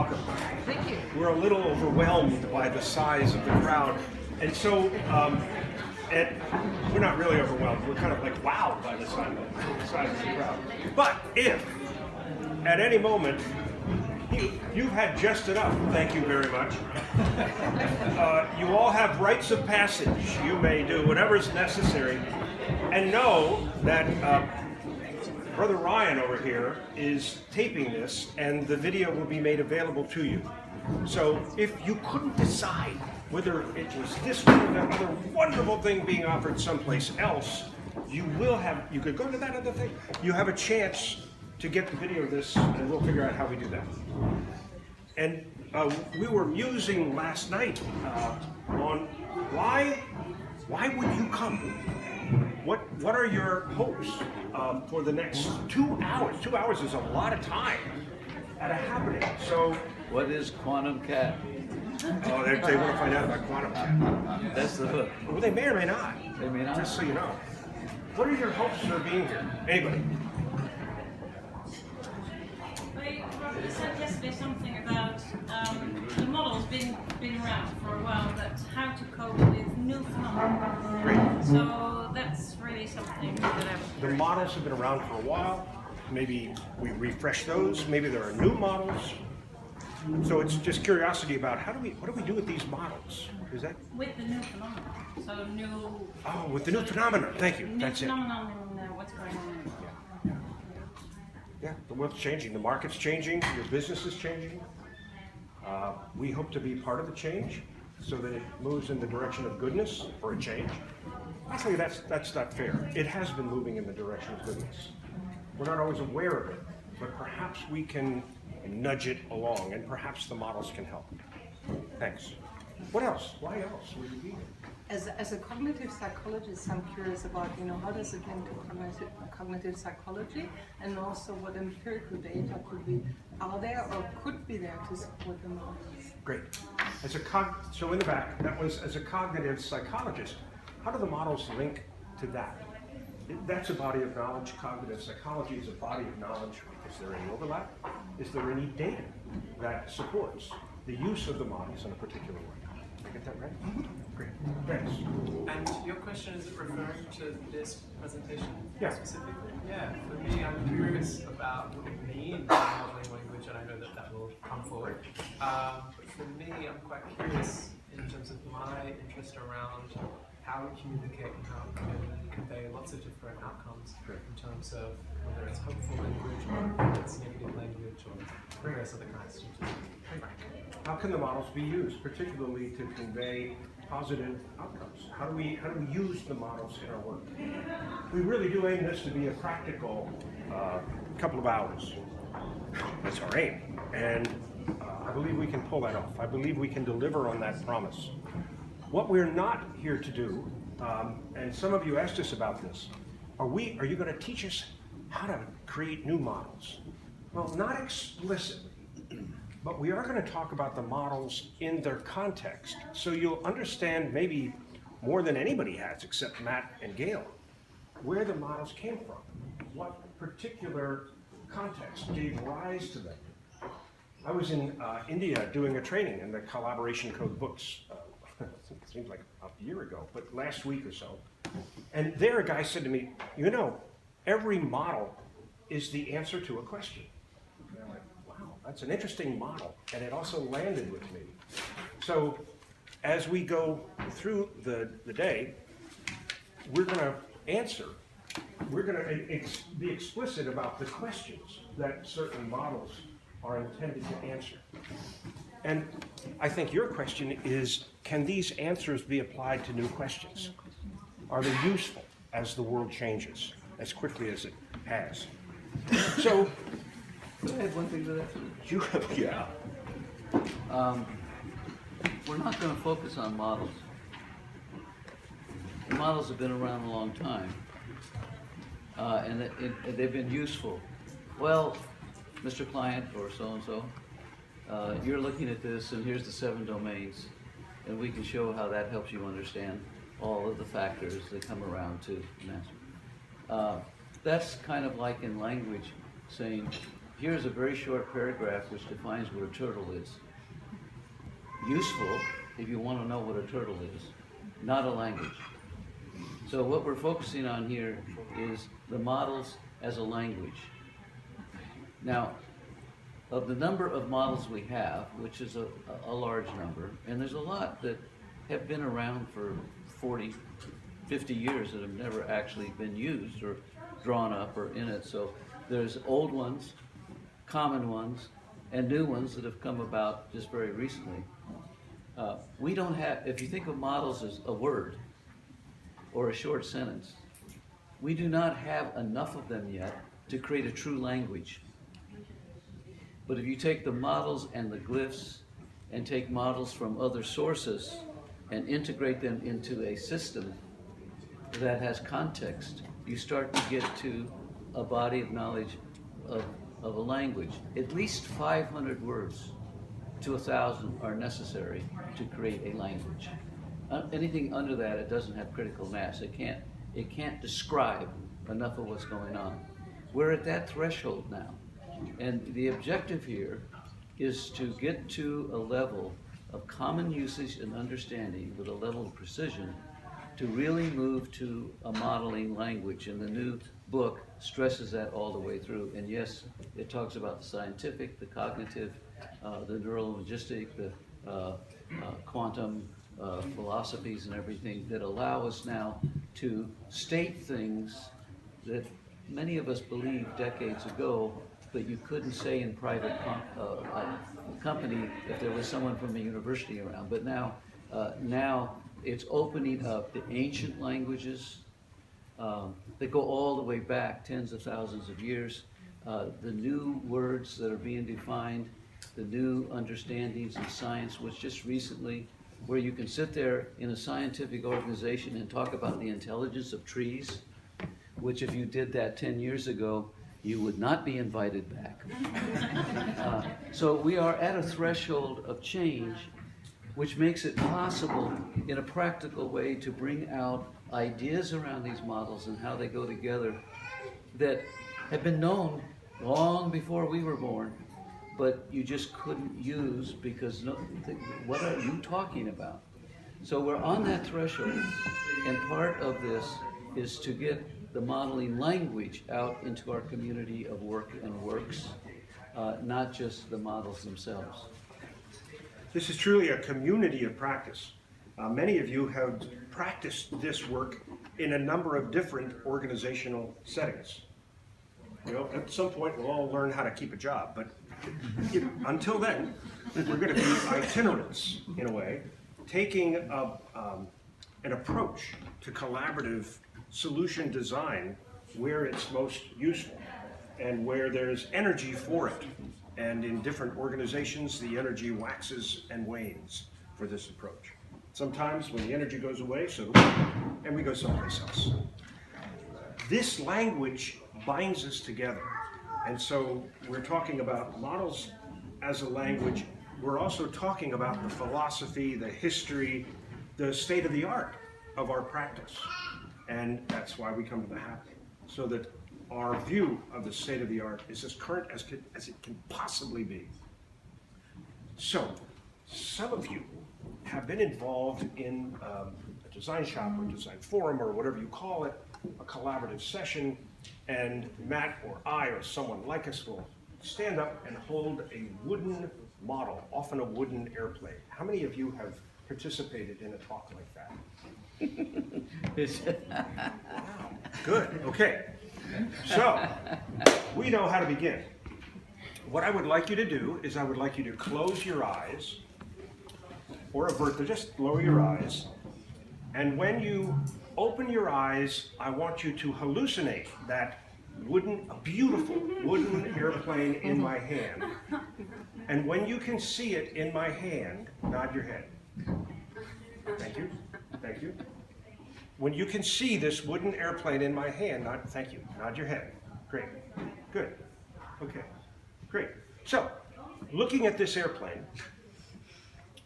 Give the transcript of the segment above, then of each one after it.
welcome. Thank you. We're a little overwhelmed by the size of the crowd. And so, and we're not really overwhelmed. We're kind of like wowed by the size of the crowd. But if, at any moment, you've had just enough, thank you very much. You all have rites of passage. You may do whatever's necessary. And know that Brother Ryan over here is taping this, and the video will be made available to you. So if you couldn't decide whether it was this one or that other wonderful thing being offered someplace else, you could go to that other thing. You have a chance to get the video of this, and we'll figure out how we do that. And we were musing last night on why would you come? What are your hopes for the next 2 hours? 2 hours is a lot of time at a happening. So, what is quantum cat? Oh, they want to find out about quantum cat. That's the hook. Well, they may or may not. They may not. Just so you know. What are your hopes for being here? Anybody? You said yesterday something about the model's been around for a while, but how to cope with new phenomena. Great. So that's really something that I've The models have been around for a while. Maybe we refresh those. Maybe there are new models. So it's just curiosity about what do we do with these models? Is that with the new phenomena. So new. Oh, with the new phenomenon. Thank you. New That's it. phenomenon and what's going on. Yeah, the world's changing. The market's changing. Your business is changing. We hope to be part of the change so that it moves in the direction of goodness for a change. Actually, that's not fair. It has been moving in the direction of goodness. We're not always aware of it, but perhaps we can nudge it along, and perhaps the models can help. Thanks. What else? Why else would you be here? As a cognitive psychologist, I'm curious about, how does it link to cognitive psychology, and also what empirical data are there or could be there to support the models? Great. So in the back, that was as a cognitive psychologist. How do the models link to that? That's a body of knowledge. Cognitive psychology is a body of knowledge. Is there any overlap? Is there any data that supports the use of the models in a particular way? Did I get that right? Great. Thanks. And your question is referring to this presentation specifically? Yeah. For me, I'm curious about what it means by modeling language, and I know that will come forward. But for me, I'm quite curious in terms of my interest around how we communicate and how we can convey lots of different outcomes in terms of whether it's hopeful language or whether it's negative language or various other kinds of How can the models be used, particularly to convey positive outcomes? How do we use the models in our work? We really do aim this to be a practical couple of hours. That's our aim, and I believe we can pull that off. I believe we can deliver on that promise. What we're not here to do, and some of you asked us about this, are you going to teach us how to create new models? Well, not explicitly, but we are going to talk about the models in their context, so you'll understand maybe more than anybody has, except Matt and Gail, where the models came from, what particular context gave rise to them. I was in India doing a training in the Collaboration Code books. It seems like a year ago, but last week or so. And there a guy said to me, every model is the answer to a question. And I'm like, wow, that's an interesting model. And it also landed with me. So as we go through the day, we're going to answer. We're going to be explicit about the questions that certain models are intended to answer. And I think your question is, can these answers be applied to new questions? Are they useful as the world changes, as quickly as it has? So, Could I add one thing to that? yeah. We're not going to focus on models. The models have been around a long time, and they've been useful. Well, Mr. Client or so-and-so, you're looking at this, and here's the 7 domains, and we can show how that helps you understand all of the factors that come around to master. That's kind of like in language saying, here's a very short paragraph which defines what a turtle is. Useful if you want to know what a turtle is, not a language. So what we're focusing on here is the models as a language. Now, of the number of models we have, which is a large number, and there's a lot that have been around for 40, 50 years that have never actually been used or drawn up or in it. So there's old ones, common ones, and new ones that have come about just very recently. We don't have, if you think of models as a word or a short sentence, we do not have enough of them yet to create a true language. But if you take the models and the glyphs and take models from other sources and integrate them into a system that has context, you start to get to a body of knowledge of a language. At least 500 words to 1,000 are necessary to create a language. Anything under that, it doesn't have critical mass. It can't describe enough of what's going on. We're at that threshold now. And the objective here is to get to a level of common usage and understanding with a level of precision to really move to a modeling language. And the new book stresses that all the way through. And yes, it talks about the scientific, the cognitive, the neuro-linguistic, the quantum philosophies and everything that allow us now to state things that many of us believed decades ago, but you couldn't say in private company if there was someone from a university around. But now it's opening up the ancient languages that go all the way back tens of thousands of years, the new words that are being defined, the new understandings in science, which just recently, where you can sit there in a scientific organization and talk about the intelligence of trees, which if you did that 10 years ago, you would not be invited back. So we are at a threshold of change, which makes it possible in a practical way to bring out ideas around these models and how they go together that have been known long before we were born, but you just couldn't use because what are you talking about? So we're on that threshold, and part of this is to get the modeling language out into our community of work and works, not just the models themselves. This is truly a community of practice. Many of you have practiced this work in a number of different organizational settings. You know, at some point we'll all learn how to keep a job, but until then, we're going to be itinerants in a way, taking an approach to collaborative solution design where it's most useful and where there's energy for it. And in different organizations, the energy waxes and wanes for this approach. Sometimes when the energy goes away, so and we go someplace else. This language binds us together. And so we're talking about models as a language. We're also talking about the philosophy, the history, the state of the art of our practice. And that's why we come to the happy, so that our view of the state of the art is as current as it can possibly be. So, some of you have been involved in a design shop or design forum or whatever you call it, a collaborative session, and Matt or I or someone like us will stand up and hold a wooden model, often a wooden airplane. How many of you have participated in a talk like that? Wow, good, okay. So, we know how to begin. What I would like you to do is I would like you to close your eyes, or avert them, just lower your eyes, and when you open your eyes, I want you to hallucinate that beautiful wooden airplane in my hand. And when you can see it in my hand, nod your head. Thank you, thank you. When you can see this wooden airplane in my hand, thank you, nod your head. Great, good, okay, great. So, looking at this airplane,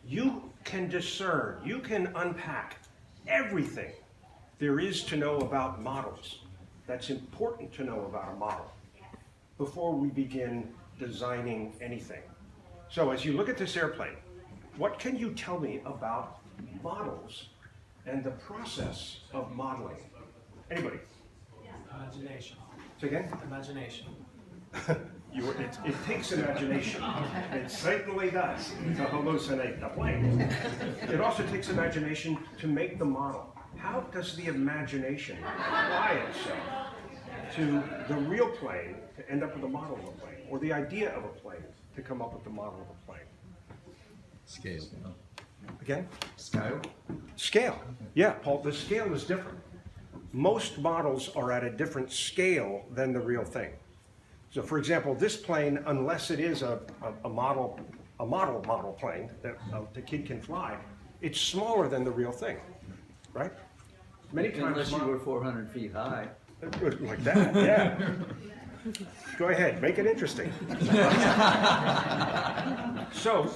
you can discern, you can unpack everything there is to know about models. That's important to know about a model before we begin designing anything. So as you look at this airplane, what can you tell me about models and the process of modeling? Anybody? Imagination. Say again? Imagination. It takes imagination. It certainly does to hallucinate the plane. It also takes imagination to make the model. How does the imagination apply itself to the real plane to end up with a model of a plane, or the idea of a plane to come up with the model of a plane? Scale. Again? Scale. Scale. Yeah, Paul, the scale is different. Most models are at a different scale than the real thing. So for example, this plane, unless it is a model plane that the kid can fly, it's smaller than the real thing, right? Many times. Unless you were 400 feet high. Like that, yeah. Go ahead, make it interesting. So,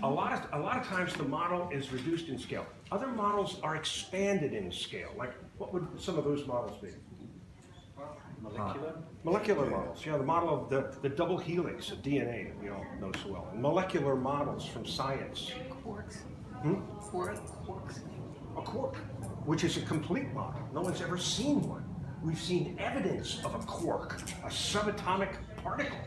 a lot of times the model is reduced in scale. Other models are expanded in scale. Like, what would some of those models be? Molecular models. Yeah, the model of the double helix of DNA that we all know so well. And molecular models from science. Quarks. Quarks. A quark, which is a complete model. No one's ever seen one. We've seen evidence of a quark, a subatomic particle,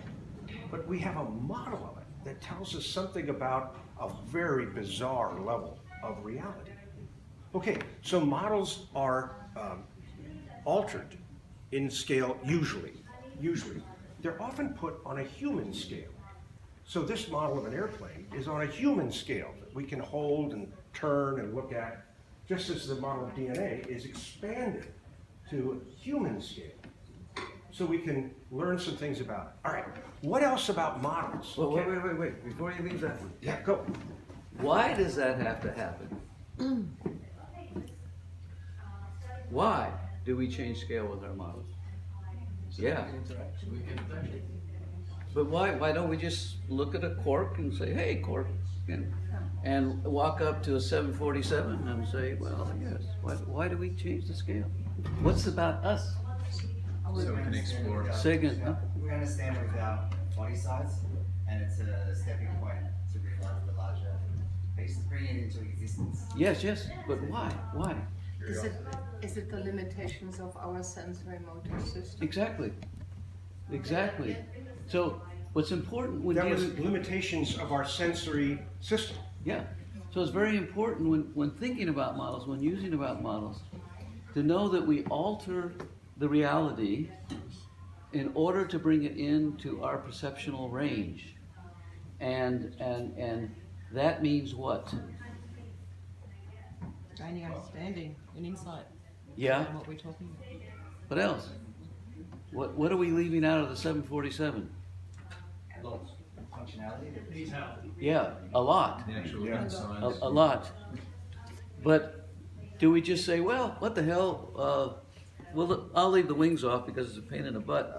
but we have a model of it that tells us something about a very bizarre level of reality. Okay, so models are altered in scale usually. They're often put on a human scale. So this model of an airplane is on a human scale that we can hold and turn and look at, just as the model of DNA is expanded to a human scale. So we can learn some things about it. All right, what else about models? Well, Okay. wait, before you leave that one. Yeah, go. Why does that have to happen? Why do we change scale with our models? Yeah. But why don't we just look at a quark and say, hey, quark, and walk up to a 747 and say, well, yes, why do we change the scale? What's about us? So we can explore. Say again, huh? We understand without body size, and it's a stepping point to realize the larger pieces, bringing it into existence. Yes, but why? Why? Is it the limitations of our sensory motor system? Exactly. So what's important when That was dealing- limitations of our sensory system. Yeah. So it's very important when thinking about models, when using about models, to know that we alter the reality in order to bring it into our perceptual range. And that means what? Gaining understanding and insight Yeah. on what we're talking about. What else? What are we leaving out of the 747? Lots of functionality. Yeah, a lot. The actual Yeah. inside. A lot. But do we just say, well, what the hell? I'll leave the wings off because it's a pain in the butt.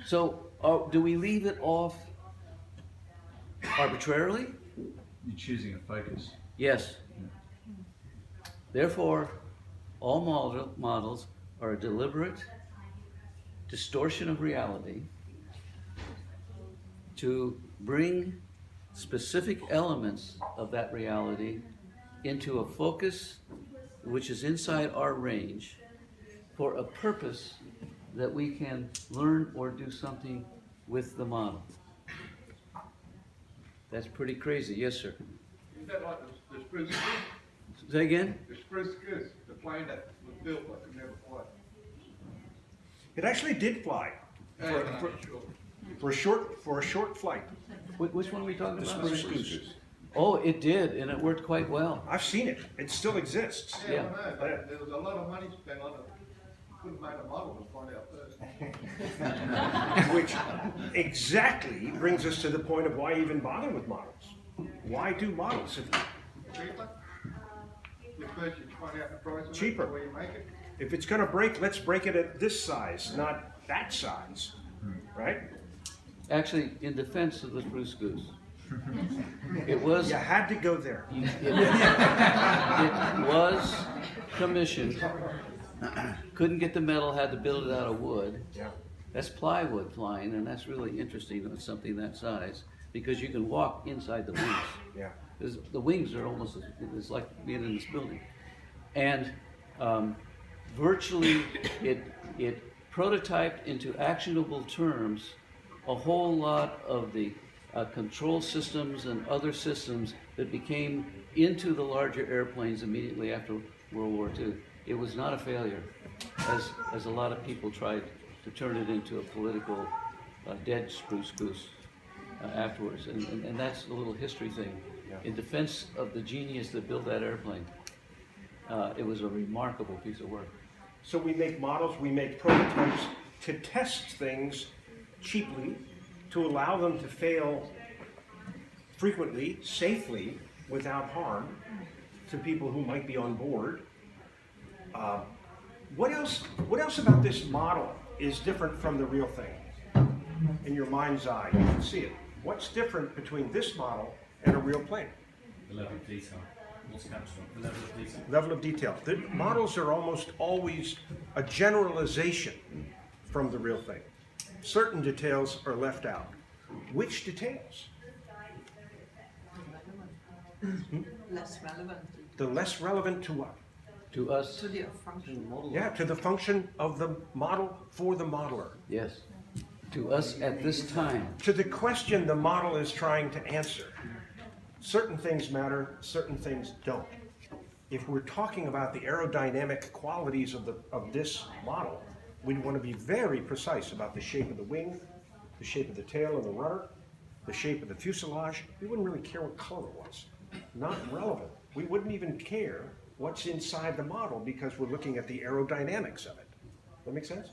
So do we leave it off arbitrarily? You're choosing a focus. Yes. Therefore, all models are a deliberate distortion of reality to bring specific elements of that reality into a focus which is inside our range for a purpose that we can learn or do something with the model. That's pretty crazy. Yes, sir. Is that like the spruce goose? Say again? The spruce goose, the plane that was built but could never fly. It actually did fly for a short flight. Which one are we talking The about? spruce goose. Oh, it did, and it worked quite well. I've seen it. It still exists. Yeah. I know, but there was a lot of money spent on it. Couldn't make a model to find out first. Which exactly brings us to the point of why even bother with models. Why do models? Cheaper. The first you find out the price of it, Cheaper. where you make it. If it's going to break, let's break it at this size, not that size, right? Actually, in defense of the spruce goose, it was You had to go there. it was commissioned. Couldn't get the metal, had to build it out of wood. Yeah. That's plywood flying, and that's really interesting on something that size, because you can walk inside the wings. Yeah. The wings are almost, it's like being in this building. And virtually, it prototyped into actionable terms a whole lot of the control systems and other systems that became into the larger airplanes immediately after World War II. It was not a failure, as a lot of people tried to turn it into a political dead spruce goose afterwards. And that's a little history thing. Yeah. In defense of the genius that built that airplane, it was a remarkable piece of work. So we make models, we make prototypes to test things cheaply, to allow them to fail frequently, safely, without harm to people who might be on board. What else about this model is different from the real thing? In your mind's eye, you can see it. What's different between this model and a real plane? The level of detail. What's comes from the level of detail. Level of detail. The models are almost always a generalization from the real thing. Certain details are left out. Which details? Less relevant The less relevant to what? To us, to the function. Yeah, to the function of the model for the modeler. yes. To us at this time. To the question the model is trying to answer. Certain things matter, certain things don't. If we're talking about the aerodynamic qualities of this model, we'd want to be very precise about the shape of the wing, the shape of the tail and the rudder, the shape of the fuselage. We wouldn't really care what color it was. Not relevant. We wouldn't even care what's inside the model because we're looking at the aerodynamics of it. That make sense?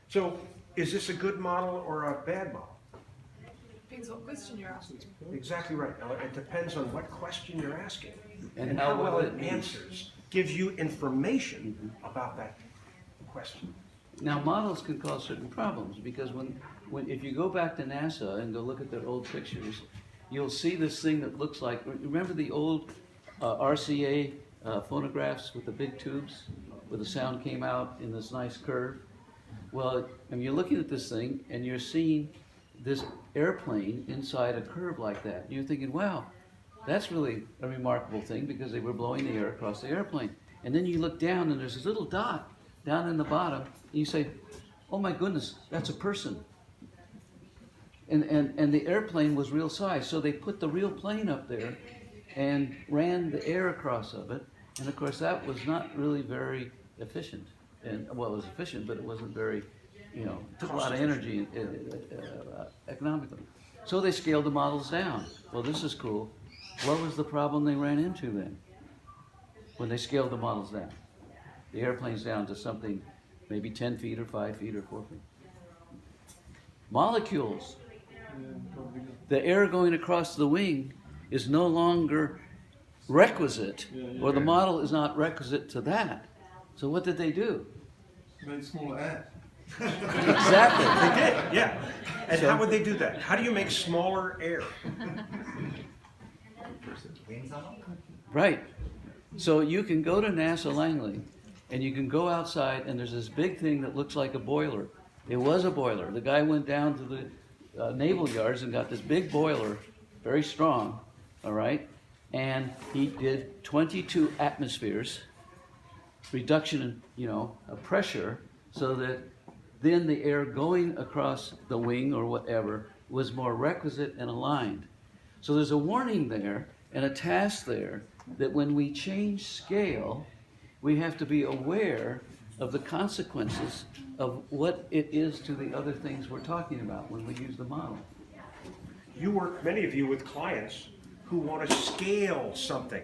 So, is this a good model or a bad model? Depends what question you're asking. Exactly right. Now, it depends on what question you're asking And how how well well it it means. answers. Gives you information about that question. Now, models can cause certain problems because when if you go back to NASA and go look at their old pictures, you'll see this thing that looks like, remember the old RCA phonographs with the big tubes where the sound came out in this nice curve? Well, I mean, you're looking at this thing and you're seeing this airplane inside a curve like that. You're thinking, wow, that's really a remarkable thing because they were blowing the air across the airplane. And then you look down and there's this little dot down in the bottom and you say, oh my goodness, that's a person. And the airplane was real size, so they put the real plane up there and ran the air across of it. And of course that was not really very efficient. And well, it was efficient, but it wasn't very, you know, it took a lot of energy economically. So they scaled the models down. Well, this is cool. What was the problem they ran into then? When they scaled the models down. The airplane's down to something maybe 10 feet or 5 feet or 4 feet. Molecules. The air going across the wing is no longer requisite, or the model is not requisite to that. So what did they do? Made smaller air. Exactly. They did, yeah. And So- how would they do that? How do you make smaller air? Wings on them? Right. So you can go to NASA Langley, and you can go outside, and there's this big thing that looks like a boiler. It was a boiler. The guy went down to the naval yards and got this big boiler, very strong, all right? And he did 22 atmospheres, reduction in, of pressure, so that then the air going across the wing or whatever was more requisite and aligned. So there's a warning there and a task there that when we change scale, we have to be aware of the consequences of what it is to the other things we're talking about when we use the model. You work, many of you, with clients who want to scale something.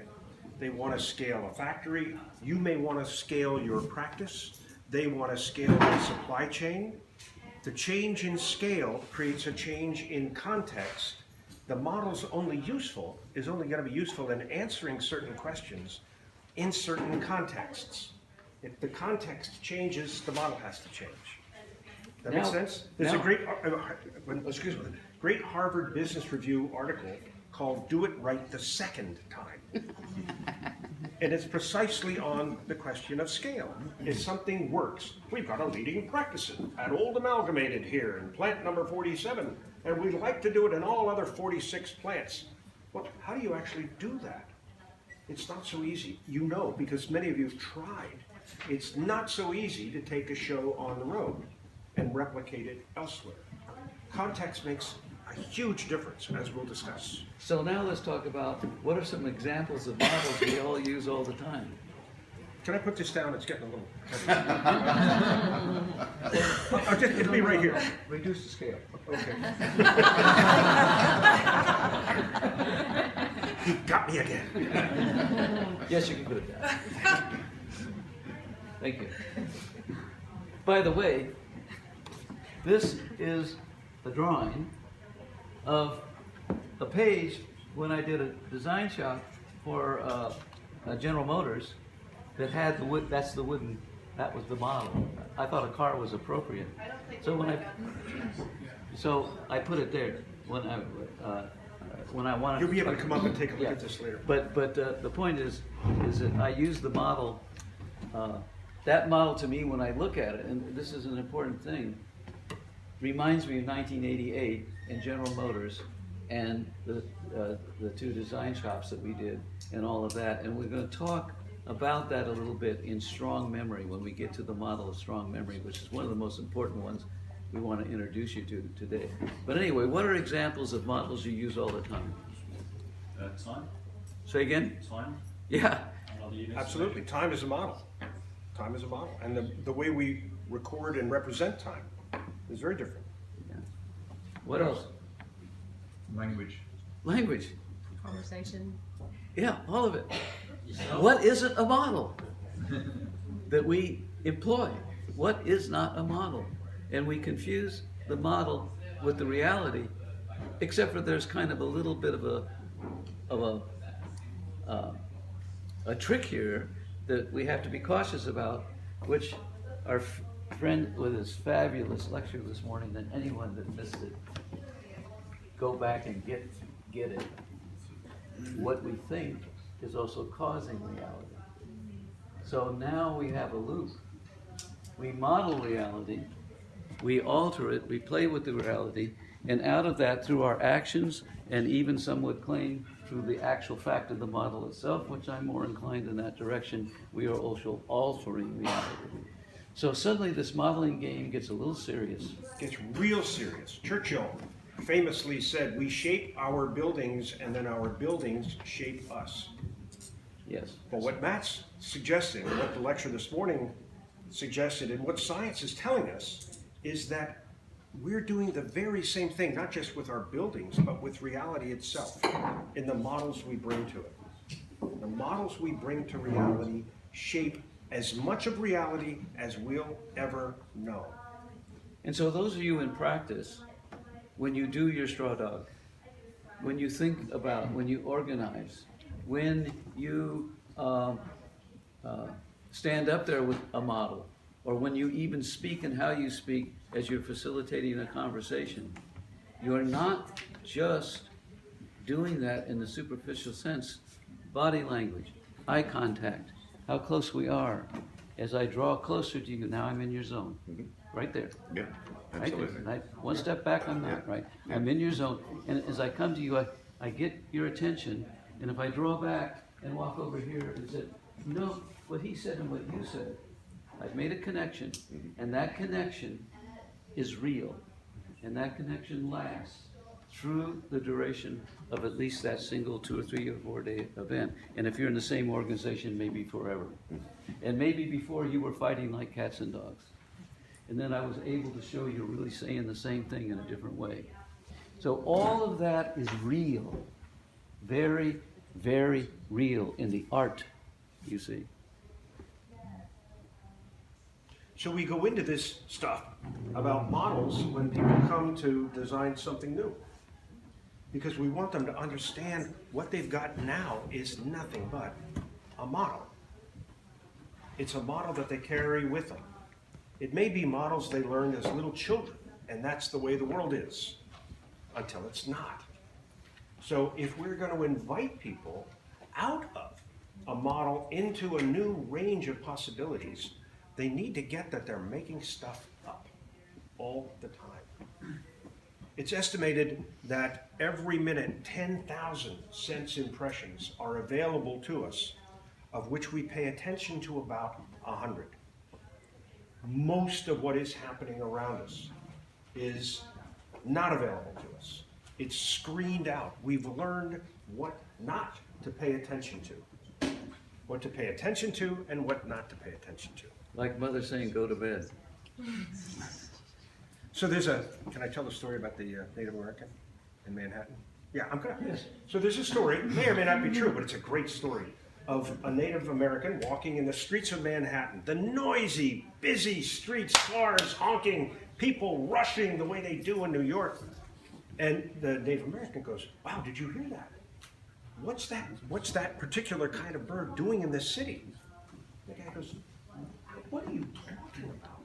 They want to scale a factory. You may want to scale your practice. They want to scale their supply chain. The change in scale creates a change in context. The model's is only going to be useful in answering certain questions in certain contexts. If the context changes, the model has to change. That makes Now- sense? There's a now- great Harvard Business Review article called Do It Right the Second Time. And it's precisely on the question of scale. If something works, we've got a leading practice at Old Amalgamated here in plant number 47, and we'd like to do it in all other 46 plants. Well, how do you actually do that? It's not so easy. You know, because many of you have tried. It's not so easy to take a show on the road and replicate it elsewhere. Context makes a huge difference, as we'll discuss. So now let's talk about what are some examples of models we all use all the time. Can I put this down? It's getting a little heavy. It'll be right here. Reduce the scale. Okay. You got me again. Yes, you can put it down. Thank you. By the way, this is a drawing of a page when I did a design shop for General Motors that had the wood. That's the wooden. That was the model. I thought a car was appropriate, so I put it there when I wanted. You'll be able to come up and take a look at this later. But the point is that I use the model. That model to me, when I look at it, and this is an important thing, reminds me of 1988 and General Motors and the two design shops that we did and all of that. And we're going to talk about that a little bit in strong memory when we get to the model of strong memory, which is one of the most important ones we want to introduce you to today. But anyway, what are examples of models you use all the time? Time. Say again? Time. Yeah. And other units. Absolutely. Time is a model. Time is a model. And the way we record and represent time is very different. Yeah. What else? Language. Language. Conversation. Yeah, all of it. What isn't a model that we employ? What is not a model? And we confuse the model with the reality, except for there's kind of a little bit of a trick here that we have to be cautious about, which our friend with his fabulous lecture this morning, that anyone that missed it, go back and get it. What we think is also causing reality. So now we have a loop. We model reality, we alter it, we play with the reality, and out of that, through our actions, and even some would claim through the actual fact of the model itself, which I'm more inclined in that direction, we are also altering reality. So suddenly this modeling game gets a little serious. Gets real serious. Churchill famously said, we shape our buildings and then our buildings shape us. Yes. But what Matt's suggesting, and what the lecture this morning suggested, and what science is telling us, is that we're doing the very same thing, not just with our buildings, but with reality itself, in the models we bring to it. The models we bring to reality shape as much of reality as we'll ever know. And so those of you in practice, when you do your straw dog, when you think about, when you organize, when you stand up there with a model, or when you even speak and how you speak as you're facilitating a conversation, you're not just doing that in the superficial sense. Body language, eye contact, how close we are. As I draw closer to you, now I'm in your zone. Right there. Yeah, absolutely. Right? One step back, I'm not, right? I'm in your zone. And as I come to you, I get your attention. And if I draw back and walk over here and say, you know, what he said and what you said, I've made a connection. And that connection is real. And that connection lasts through the duration of at least that single 2 or 3 or 4 day event. And if you're in the same organization, maybe forever. And maybe before you were fighting like cats and dogs. And then I was able to show you really saying the same thing in a different way. So all of that is real. Very, very real in the art, you see. So we go into this stuff about models when people come to design something new. Because we want them to understand what they've got now is nothing but a model. It's a model that they carry with them. It may be models they learned as little children, and that's the way the world is, until it's not. So if we're going to invite people out of a model into a new range of possibilities, they need to get that they're making stuff up all the time. It's estimated that every minute 10,000 sense impressions are available to us, of which we pay attention to about 100. Most of what is happening around us is not available to us. It's screened out. We've learned what not to pay attention to. What to pay attention to and what not to pay attention to. Like mother saying, go to bed. So can I tell the story about the Native American in Manhattan? Yeah, I'm gonna. Yes. So there's a story, may or may not be true, but it's a great story, of a Native American walking in the streets of Manhattan. The noisy, busy streets, cars honking, people rushing the way they do in New York. And the Native American goes, wow, did you hear that? What's that particular kind of bird doing in this city? The guy goes, what are you talking about?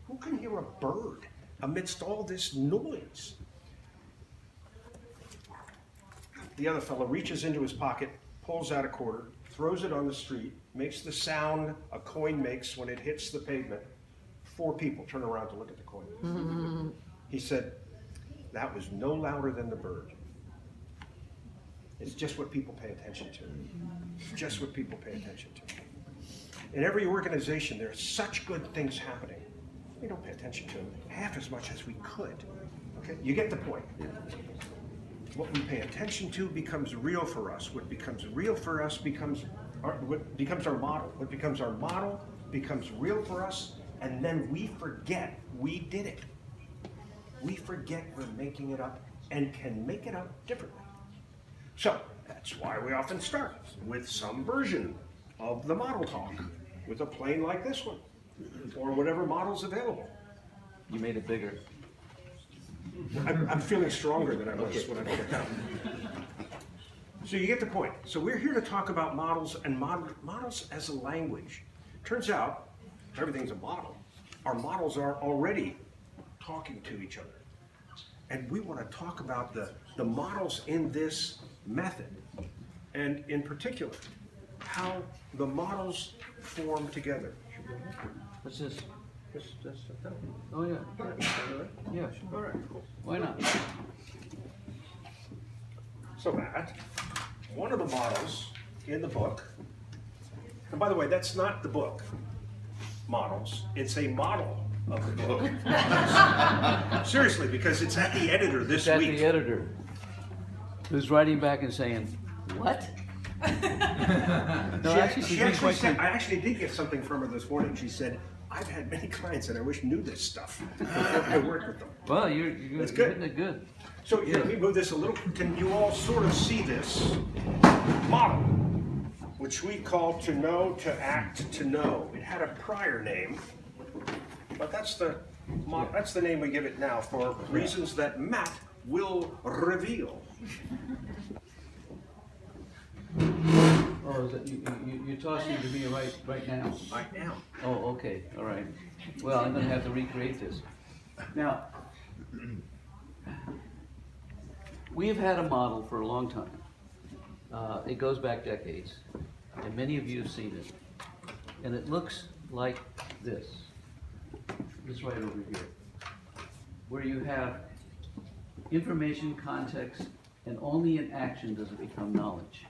Who can hear a bird amidst all this noise? The other fellow reaches into his pocket, pulls out a quarter, throws it on the street, makes the sound a coin makes when it hits the pavement. 4 people turn around to look at the coin. He said, that was no louder than the bird. It's just what people pay attention to. Just what people pay attention to. In every organization, there are such good things happening. We don't pay attention to them half as much as we could. Okay, you get the point. What we pay attention to becomes real for us. What becomes real for us becomes what becomes our model. What becomes our model becomes real for us, and then we forget we did it. We forget we're making it up and can make it up differently. So that's why we often start with some version of the model talk, with a plane like this one, or whatever model's available. You made it bigger. I'm feeling stronger than I was when I put it down. So you get the point. So we're here to talk about models and models as a language. Turns out, everything's a model. Our models are already talking to each other. And we want to talk about the models in this method, and in particular, how the models form together. What's this? Oh, yeah. Yeah, sure. All right, cool. Why not? So Matt, one of the models in the book, and by the way, that's not the book, Models, it's a model of the book. Seriously, because it's at the editor this It's at week. the editor, who's writing back and saying, what? No, actually, she's been quite I actually did get something from her this morning. She said, I've had many clients that I wish knew this stuff before I worked with them. Well, you're That's good. hitting it good. So here, let me move this a little. Can you all sort of see this model, which we call to know, to act, to know? It had a prior name, but that's the name we give it now for reasons that Matt will reveal. Oh, is that, you're tossing it to me right now? I am. Oh, okay, all right. Well, I'm gonna have to recreate this. Now, we have had a model for a long time. It goes back decades, and many of you have seen it. And it looks like this right over here, where you have information, context, and only in action does it become knowledge.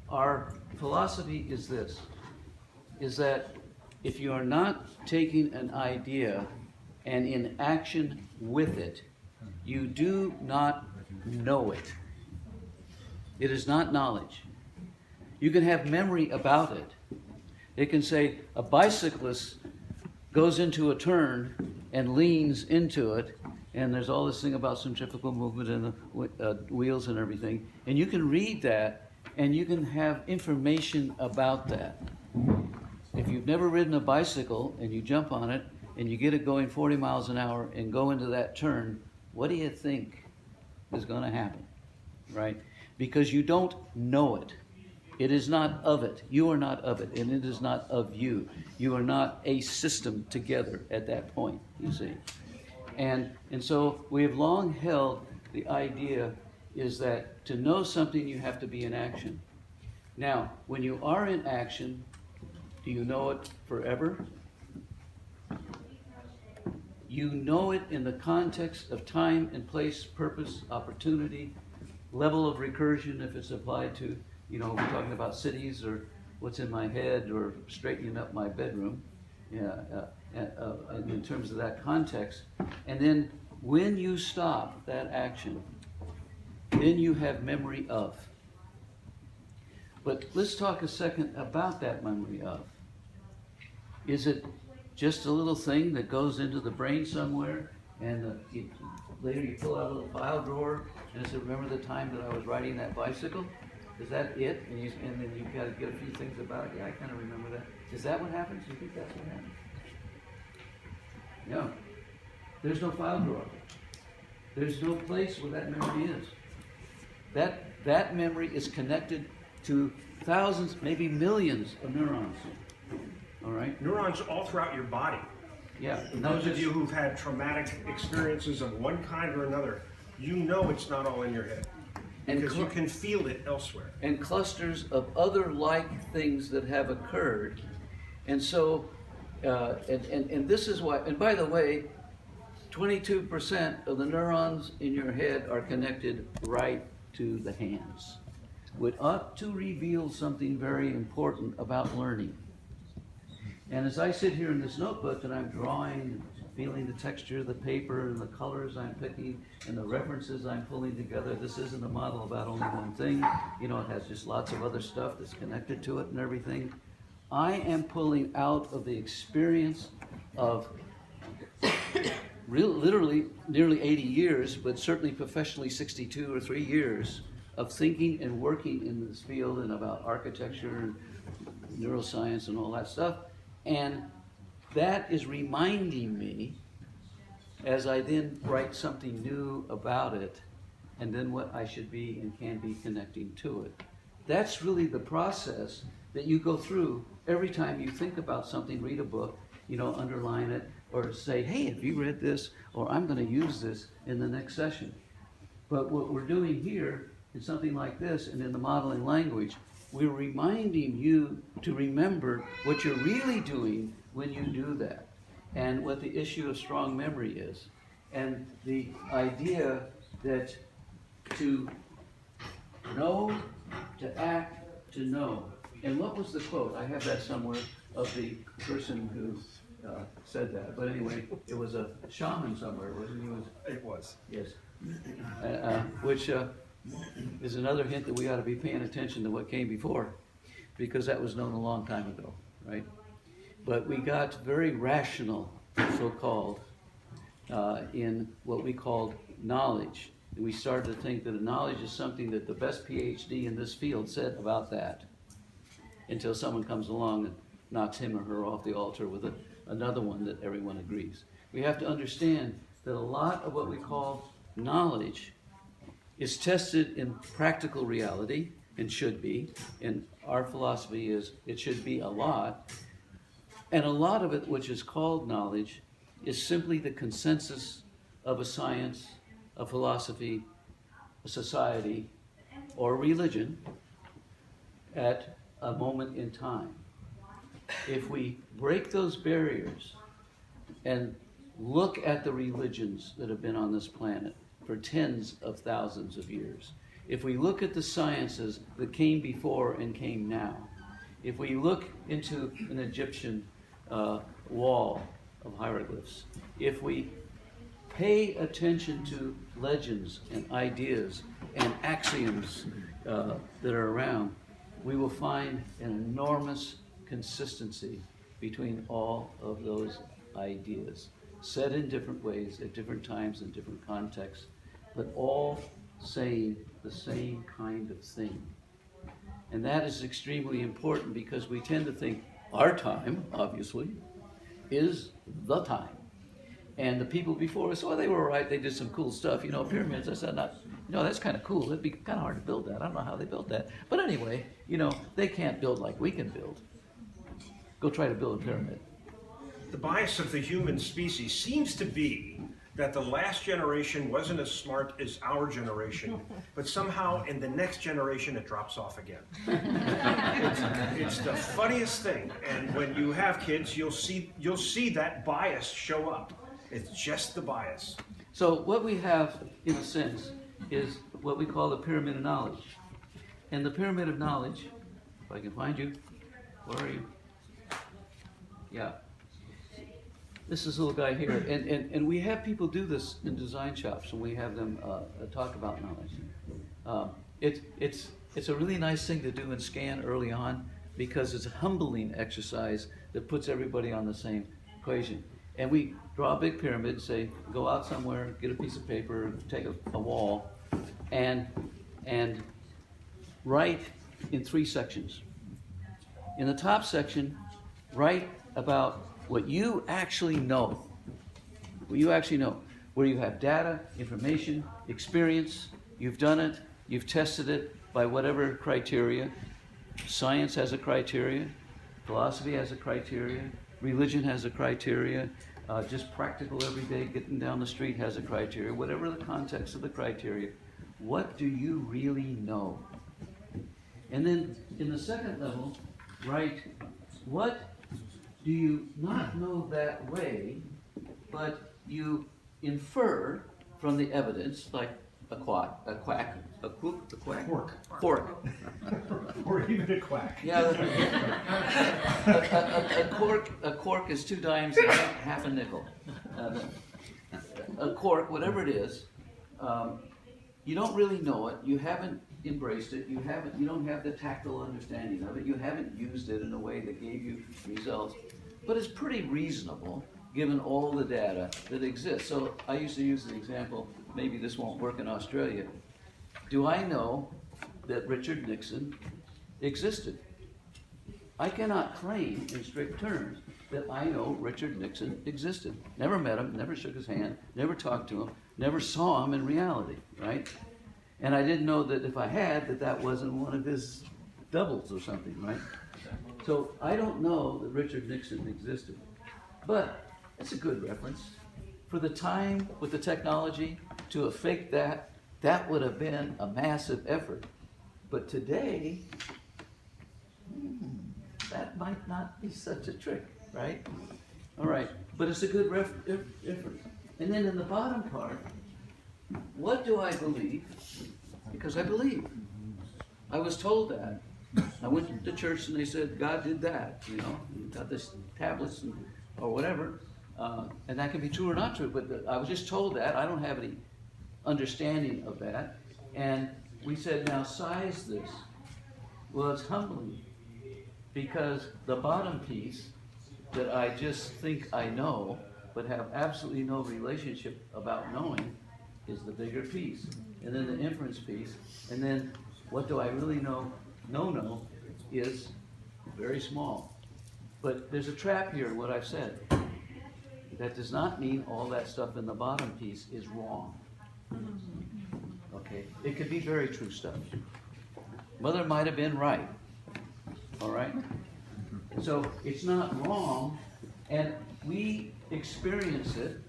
Our philosophy is this, is that if you are not taking an idea and in action with it, you do not know it. It is not knowledge. You can have memory about it. It can say a bicyclist goes into a turn and leans into it, and there's all this thing about centrifugal movement and the wheels and everything, and you can read that and you can have information about that. If you've never ridden a bicycle and you jump on it and you get it going 40 miles an hour and go into that turn, what do you think is going to happen, right? Because you don't know it. It is not of it. You are not of it, and it is not of you. You are not a system together at that point, you see. And so we have long held the idea is that to know something, you have to be in action. Now, when you are in action, do you know it forever? You know it in the context of time and place, purpose, opportunity, level of recursion if it's applied to, we're talking about cities or what's in my head or straightening up my bedroom, in terms of that context. And then when you stop that action, then you have memory of. But let's talk a second about that memory of. Is it just a little thing that goes into the brain somewhere, and later you pull out a little file drawer and say, remember the time that I was riding that bicycle? Is that it? And then you've got to get a few things about it. Yeah, I kind of remember that. Is that what happens? Do you think that's what happens? No. There's no file drawer. There's no place where that memory is. That memory is connected to thousands, maybe millions of neurons. All right? Neurons all throughout your body. Yeah. Those of you who've had traumatic experiences of one kind or another, you know it's not all in your head. Because you can feel it elsewhere. And clusters of other like things that have occurred. And so, and this is why, and by the way, 22% of the neurons in your head are connected right to the hands, which ought to reveal something very important about learning. And as I sit here in this notebook and I'm drawing, feeling the texture of the paper and the colors I'm picking and the references I'm pulling together, this isn't a model about only one thing. It has just lots of other stuff that's connected to it and everything. I am pulling out of the experience of literally nearly 80 years, but certainly professionally 62 or 3 years of thinking and working in this field and about architecture and neuroscience and all that stuff. And that is reminding me, as I then write something new about it, and then what I should be and can be connecting to it. That's really the process that you go through every time you think about something, read a book, underline it, or say, hey, have you read this? Or I'm going to use this in the next session. But what we're doing here is something like this, and in the modeling language, we're reminding you to remember what you're really doing when you do that, and what the issue of strong memory is. And the idea that to know, to act, to know. And what was the quote? I have that somewhere of the person who said that. But anyway, it was a shaman somewhere, wasn't he? It was. Yes. Which is another hint that we ought to be paying attention to what came before, because that was known a long time ago, right? But we got very rational, so-called, in what we called knowledge. And we started to think that knowledge is something that the best PhD in this field said about that, until someone comes along and knocks him or her off the altar with another one that everyone agrees. We have to understand that a lot of what we call knowledge is tested in practical reality, and should be. And our philosophy is it should be a lot. And a lot of it, which is called knowledge, is simply the consensus of a science, a philosophy, a society, or religion at a moment in time. If we break those barriers and look at the religions that have been on this planet for tens of thousands of years, if we look at the sciences that came before and came now, if we look into an Egyptian wall of hieroglyphs, if we pay attention to legends and ideas and axioms that are around, we will find an enormous consistency between all of those ideas, said in different ways at different times in different contexts, but all saying the same kind of thing. And that is extremely important, because we tend to think our time, obviously, is the time. And the people before us, they were all right, they did some cool stuff. Pyramids, I said, that's kind of cool. It'd be kind of hard to build that. I don't know how they built that. But anyway, they can't build like we can build. Go try to build a pyramid. The bias of the human species seems to be that the last generation wasn't as smart as our generation, but somehow in the next generation it drops off again. It's the funniest thing, and when you have kids, you'll see that bias show up. It's just the bias. So what we have, in a sense, is what we call the pyramid of knowledge. And the pyramid of knowledge, if I can find you, where are you? Yeah. This is a little guy here, and we have people do this in design shops, and we have them talk about knowledge. It's a really nice thing to do in SCAN early on, because it's a humbling exercise that puts everybody on the same equation. And we draw a big pyramid and say, go out somewhere, get a piece of paper, take a wall, and write in 3 sections. In the top section, write about what you actually know. What you actually know. Where you have data, information, experience, you've done it, you've tested it by whatever criteria. Science has a criteria, philosophy has a criteria, religion has a criteria, just practical everyday getting down the street has a criteria. Whatever the context of the criteria, what do you really know? And then in the second level, write what do you not know that way, but you infer from the evidence, like a quack, a quack, quark. Or even a quack. Yeah, a quark is 2 dimes, half a nickel. A quark, whatever it is, you don't really know it. You haven't embraced it. You don't have the tactile understanding of it. You haven't used it in a way that gave you results. But it's pretty reasonable given all the data that exists. So I used to use the example, maybe this won't work in Australia. Do I know that Richard Nixon existed? I cannot claim in strict terms that I know Richard Nixon existed. Never met him, never shook his hand, never talked to him, never saw him in reality, right? And I didn't know that if I had, that wasn't one of his doubles or something, right? So I don't know that Richard Nixon existed. But it's a good reference. For the time with the technology to have faked that would have been a massive effort. But today, that might not be such a trick, right? All right, but it's a good reference. And then in the bottom part, what do I believe? Because I believe. I was told that. I went to church and they said, God did that, you got this tablets or whatever. And that can be true or not true, but I was just told that. I don't have any understanding of that. And we said, now size this. Well, it's humbling, because the bottom piece that I just think I know, but have absolutely no relationship about knowing, is the bigger piece. And then the inference piece, and then what do I really know? No, is very small. But there's a trap here in what I've said. That does not mean all that stuff in the bottom piece is wrong. Okay? It could be very true stuff. Mother might have been right. All right? So it's not wrong, and we experience it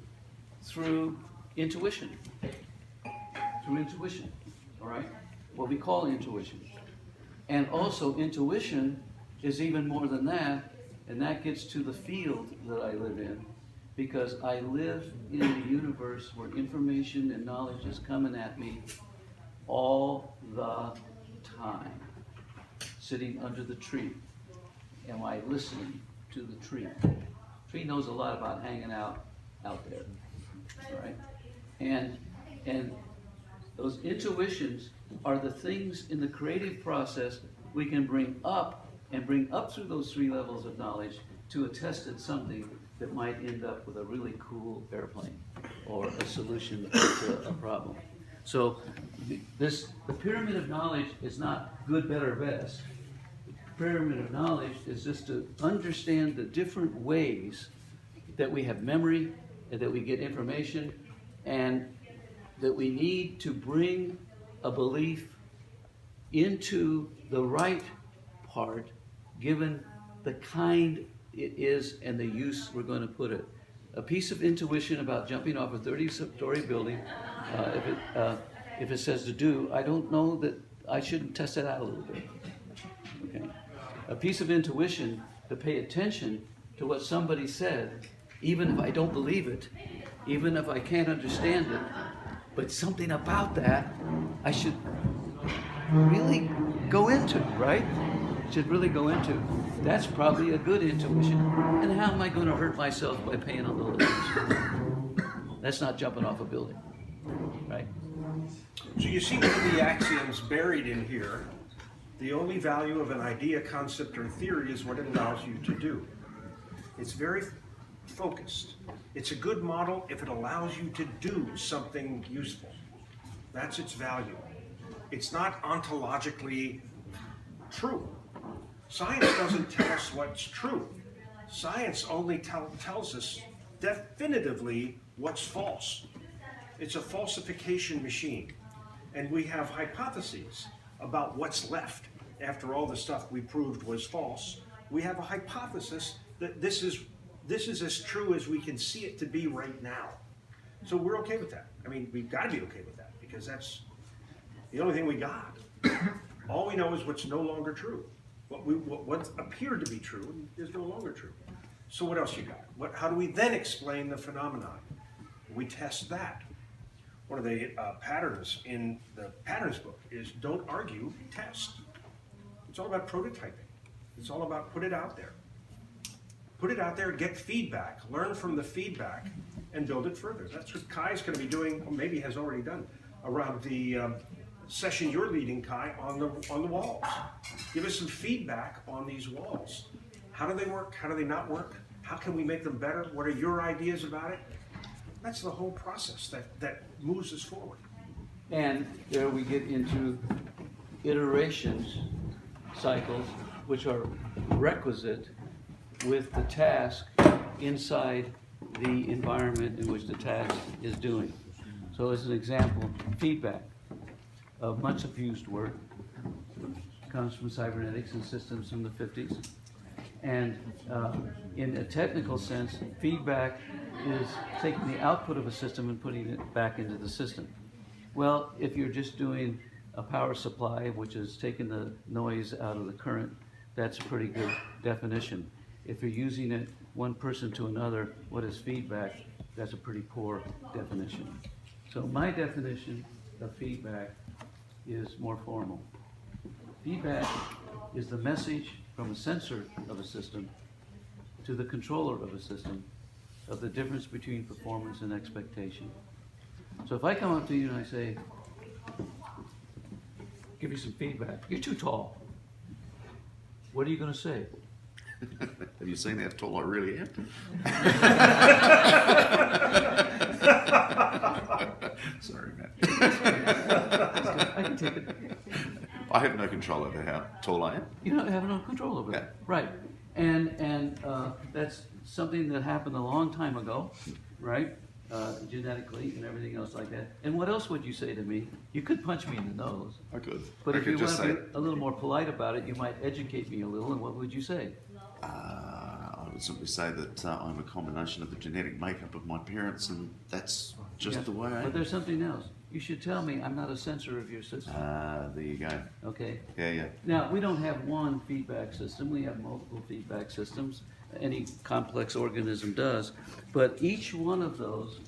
through intuition. Through intuition. All right? What we call intuition. And also intuition is even more than that, and that gets to the field that I live in, because I live in a universe where information and knowledge is coming at me all the time. Sitting under the tree. Am I listening to the tree? The tree knows a lot about hanging out there. All right? And those intuitions are the things in the creative process we can bring up through those 3 levels of knowledge to a tested something that might end up with a really cool airplane or a solution to a problem. So the pyramid of knowledge is not good, better, best. The pyramid of knowledge is just to understand the different ways that we have memory and that we get information, and that we need to bring a belief into the right part, given the kind it is and the use we're going to put it. a piece of intuition about jumping off a 30-story building, if it says to do, I don't know that I shouldn't test it out a little bit. Okay? A piece of intuition to pay attention to what somebody said, even if I don't believe it, even if I can't understand it, but something about that I should really go into, right? Should really go into. That's probably a good intuition. And how am I going to hurt myself by paying a little attention? That's not jumping off a building, right? So you see one of the axioms buried in here. The only value of an idea, concept, or theory is what it allows you to do. It's very focused. It's a good model if it allows you to do something useful. That's its value. It's not ontologically true. Science doesn't tell us what's true. Science only tells us definitively what's false. It's a falsification machine. And we have hypotheses about what's left after all the stuff we proved was false. We have a hypothesis that this is as true as we can see it to be right now. So we're okay with that. I mean, we've got to be okay with that because that's the only thing we got. All we know is what's no longer true. What appeared to be true is no longer true. So what else you got? How do we then explain the phenomenon? We test that. One of the patterns in the patterns book is don't argue, test. It's all about prototyping. It's all about put it out there. Put it out there, get feedback, learn from the feedback, and build it further. That's what Kai's going to be doing, or maybe has already done, around the session you're leading, Kai, on the walls. Give us some feedback on these walls. How do they work? How do they not work? How can we make them better? What are your ideas about it? That's the whole process that moves us forward. And there we get into iterations, cycles, which are requisite with the task inside the environment in which the task is doing. So as an example, feedback. A much abused word, comes from cybernetics and systems from the 50s. And in a technical sense, feedback is taking the output of a system and putting it back into the system. Well, if you're just doing a power supply, which is taking the noise out of the current, that's a pretty good definition. If you're using it one person to another, what is feedback? That's a pretty poor definition. So my definition of feedback is more formal. Feedback is the message from a sensor of a system to the controller of a system of the difference between performance and expectation. So if I come up to you and I say, give you some feedback, you're too tall. What are you going to say? Have you seen how tall I really am? Sorry, Matt. I can take it. I have no control over how tall I am. You don't have no control over that. Right. And that's something that happened a long time ago, right? Genetically and everything else like that. And what else would you say to me? You could punch me in the nose. I could. But I if could you just want to say, be a little more polite about it, you might educate me a little, and what would you say? I would simply say that I'm a combination of the genetic makeup of my parents, and that's just the way I am. But there's something else. You should tell me I'm not a sensor of your system. There you go. Okay? Yeah. Now, we don't have one feedback system. We have multiple feedback systems. Any complex organism does. But each one of those,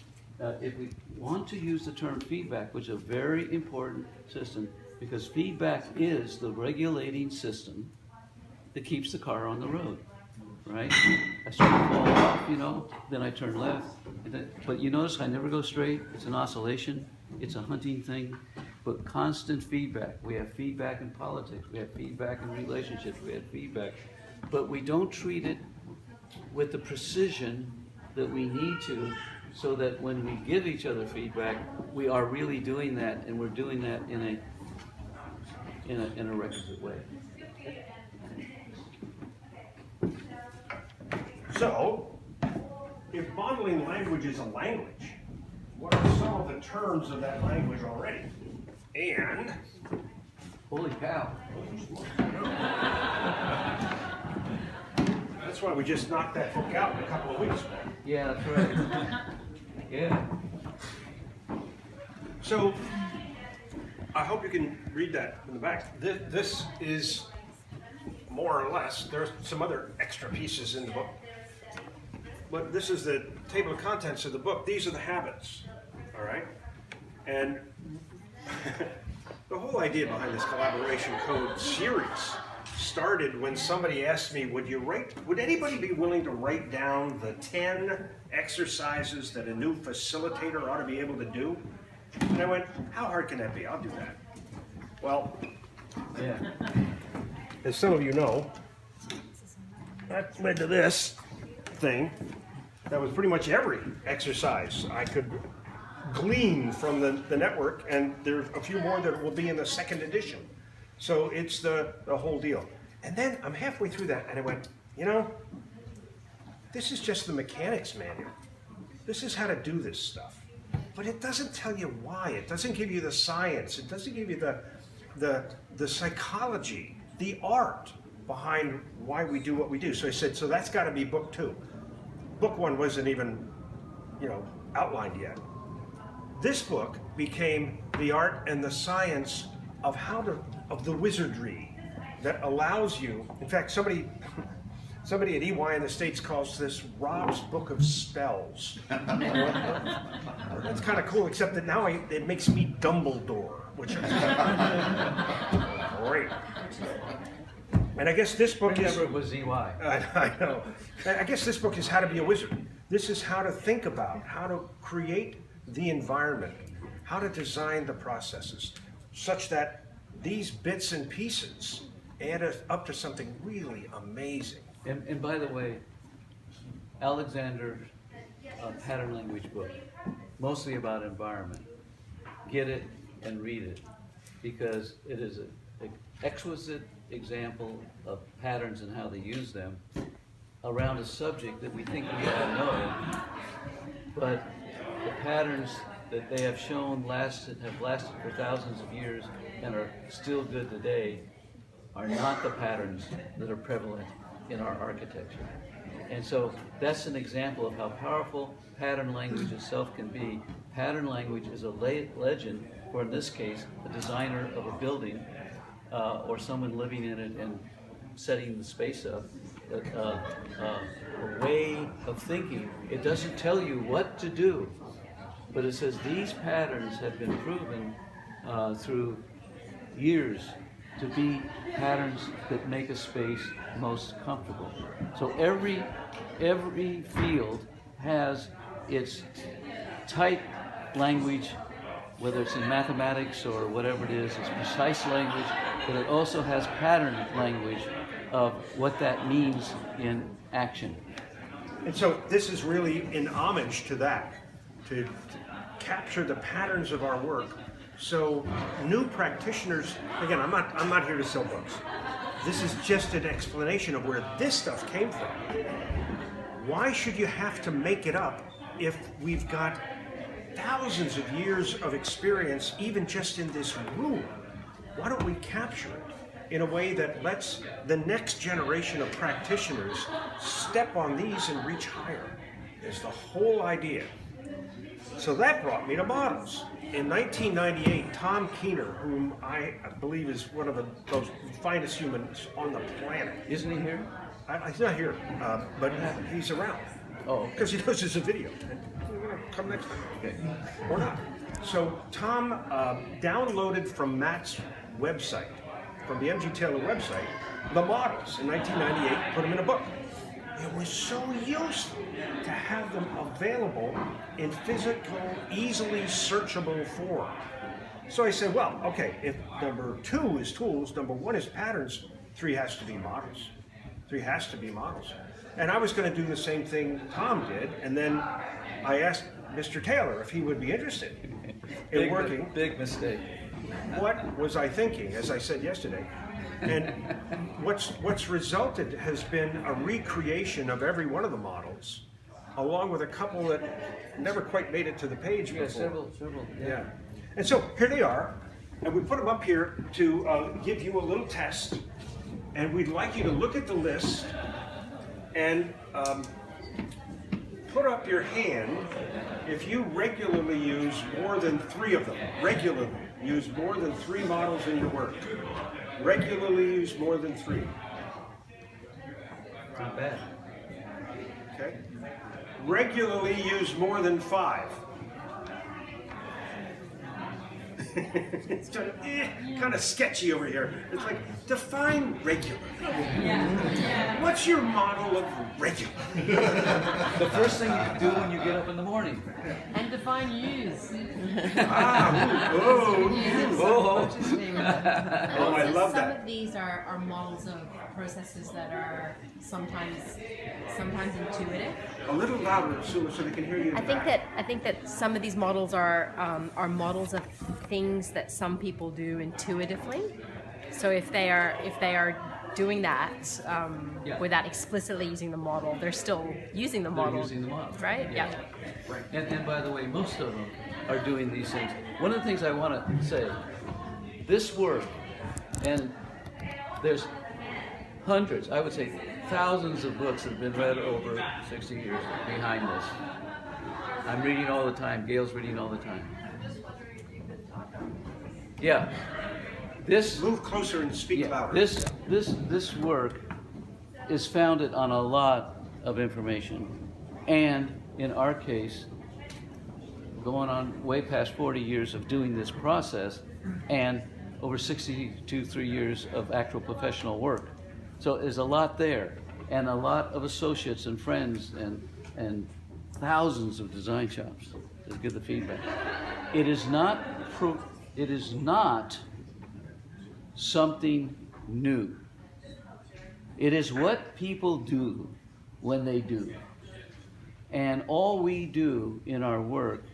if we want to use the term feedback, which is a very important system, because feedback is the regulating system that keeps the car on the road, right? I start to fall off, then I turn left. But you notice I never go straight. It's an oscillation. It's a hunting thing. But constant feedback. We have feedback in politics. We have feedback in relationships. We have feedback. But we don't treat it with the precision that we need to, so that when we give each other feedback, we are really doing that, and we're doing that in a requisite way. So, if modeling language is a language, what are some of the terms of that language already? And holy cow. That's why we just knocked that book out in a couple of weeks, man. Yeah, that's right. Yeah. So, I hope you can read that in the back. This is more or less, there's some other extra pieces in the book. But this is the table of contents of the book. These are the habits, all right? And the whole idea behind this collaboration code series started when somebody asked me, would anybody be willing to write down the 10 exercises that a new facilitator ought to be able to do? And I went, how hard can that be? I'll do that. Well, Yeah. as some of you know, that led to this thing. That was pretty much every exercise I could glean from the network, and there's a few more that will be in the second edition. So it's the whole deal. And then I'm halfway through that, and I went, this is just the mechanics manual. This is how to do this stuff. But it doesn't tell you why. It doesn't give you the science. It doesn't give you the psychology, the art behind why we do what we do. So I said, so that's got to be book 2. Book 1 wasn't even, outlined yet. This book became the art and the science of of the wizardry that allows you. In fact, somebody at EY in the States calls this Rob's Book of Spells. That's kind of cool, except that now it makes me Dumbledore, which is great. And I guess this book is... Remember, it was EY. I know. I guess this book is how to be a wizard. This is how to think about, how to create the environment, how to design the processes, such that these bits and pieces add up to something really amazing. And by the way, Alexander's pattern language book, mostly about environment, get it and read it, because it is an exquisite example of patterns and how they use them around a subject that we think we all know, but the patterns that they have shown have lasted for thousands of years and are still good today are not the patterns that are prevalent in our architecture. And so that's an example of how powerful pattern language itself can be. Pattern language is a legend, or in this case, a designer of a building or someone living in it and setting the space up. A way of thinking. It doesn't tell you what to do, but it says these patterns have been proven through years to be patterns that make a space most comfortable. So every field has its type language, whether it's in mathematics or whatever it is, it's precise language, but it also has pattern language of what that means in action. And so this is really in homage to that, to capture the patterns of our work. So new practitioners, again, I'm not here to sell books. This is just an explanation of where this stuff came from. Why should you have to make it up if we've got thousands of years of experience, even just in this room? Why don't we capture it in a way that lets the next generation of practitioners step on these and reach higher? Is the whole idea. So that brought me to models. In 1998, Tom Keener, whom I believe is one of the most finest humans on the planet. Isn't he here? He's not here, but he's around. Oh. Because he knows there's a video. We're going to come next time. Okay. Or not. So Tom downloaded from Matt's website, from the M.G. Taylor website, the models in 1998, put them in a book. It was so useful to have them available in physical, easily searchable form. So I said, well, okay, if number 2 is tools, number 1 is patterns, 3 has to be models. 3 has to be models. And I was going to do the same thing Tom did, and then I asked Mr. Taylor if he would be interested in working. Big mistake. What was I thinking, as I said yesterday? And what's resulted has been a recreation of every one of the models, along with a couple that never quite made it to the page before. Several. Yeah. And so here they are, and we put them up here to give you a little test. And we'd like you to look at the list And put up your hand if you regularly use more than 3 of them. Regularly use more than 3 models in your work. Regularly use more than 3. Not bad. Okay? Regularly use more than 5. It's kind of sketchy over here. It's like, define regular. What's your model of regular? The first thing you do when you get up in the morning. And define use. Oh, I love Some that. of these are models of processes that are sometimes intuitive. A little louder so they can hear you. in the back. I think that some of these models are models of things that some people do intuitively. So if they are doing that without explicitly using the model, they're still using the model. They're using the model, right? Yeah. And by the way, most of them are doing these things. One of the things I want to say, this work, and there's hundreds, I would say thousands of books that have been read over 60 years behind this. I'm reading all the time. Gail's reading all the time. Yeah. This Move closer and speak louder. This work is founded on a lot of information, and in our case, going on way past 40 years of doing this process, and over 3 years of actual professional work. So there's a lot there, and a lot of associates and friends and thousands of design shops that give the feedback. It is not something new. It is what people do when they do. And all we do in our work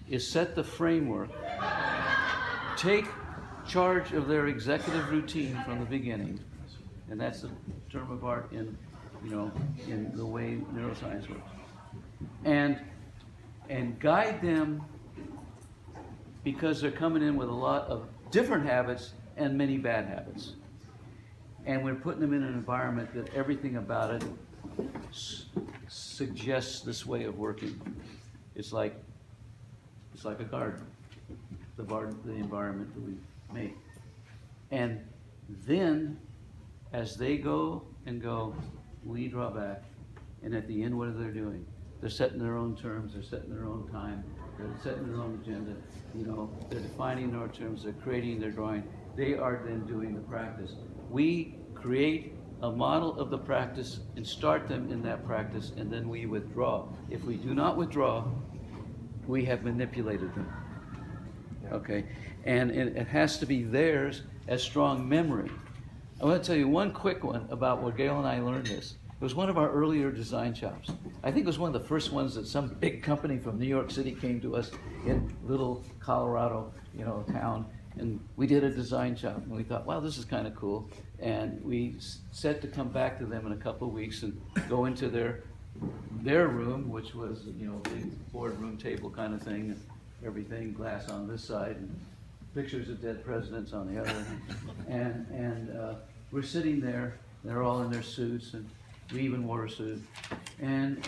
is set the framework, take charge of their executive routine from the beginning, and that's a term of art in the way neuroscience works, and guide them, because they're coming in with a lot of different habits and many bad habits. And we're putting them in an environment that everything about it suggests this way of working. It's like a garden, the environment that we make. And then, as they go and go, we draw back. And at the end, what are they doing? They're setting their own terms, they're setting their own time, they're setting their own agenda, they're defining their terms, they're creating their drawing. They are then doing the practice. We create a model of the practice and start them in that practice, and then we withdraw. If we do not withdraw, we have manipulated them. Okay? And it has to be theirs as strong memory. I want to tell you one quick one about where Gail and I learned this. It was one of our earlier design shops. I think it was one of the first ones that some big company from New York City came to us in little Colorado, town, and we did a design shop, and we thought, wow, this is kind of cool. And we set to come back to them in a couple of weeks and go into their room, which was, big boardroom table kind of thing, and everything, glass on this side, and pictures of dead presidents on the other. And we're sitting there, they're all in their suits, and we even wore a suit. And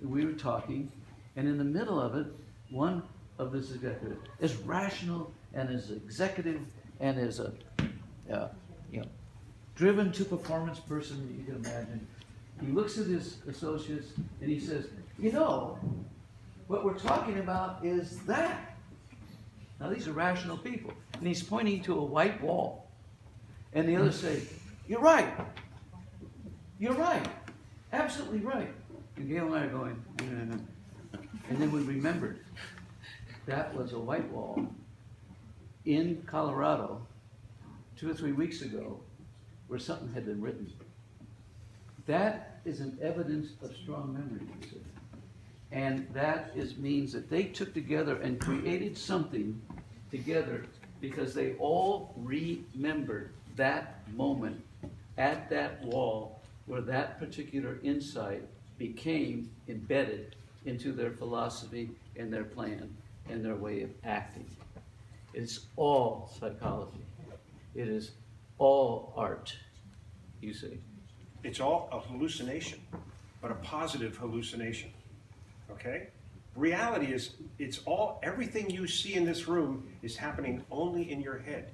we were talking, and in the middle of it, one of this executive is rational and is executive and is a driven to performance person that you can imagine. He looks at his associates and he says, what we're talking about is that. Now these are rational people. And he's pointing to a white wall. And the others say, you're right. You're right. Absolutely right. And Gail and I are going, and then we remembered that was a white wall in Colorado 2 or 3 weeks ago where something had been written. That is an evidence of strong memory, you see. And that means that they took together and created something together because they all remembered that moment at that wall where that particular insight became embedded into their philosophy and their plan and their way of acting. It's all psychology. It is all art, you see. It's all a hallucination, but a positive hallucination, okay? Reality is, everything you see in this room is happening only in your head.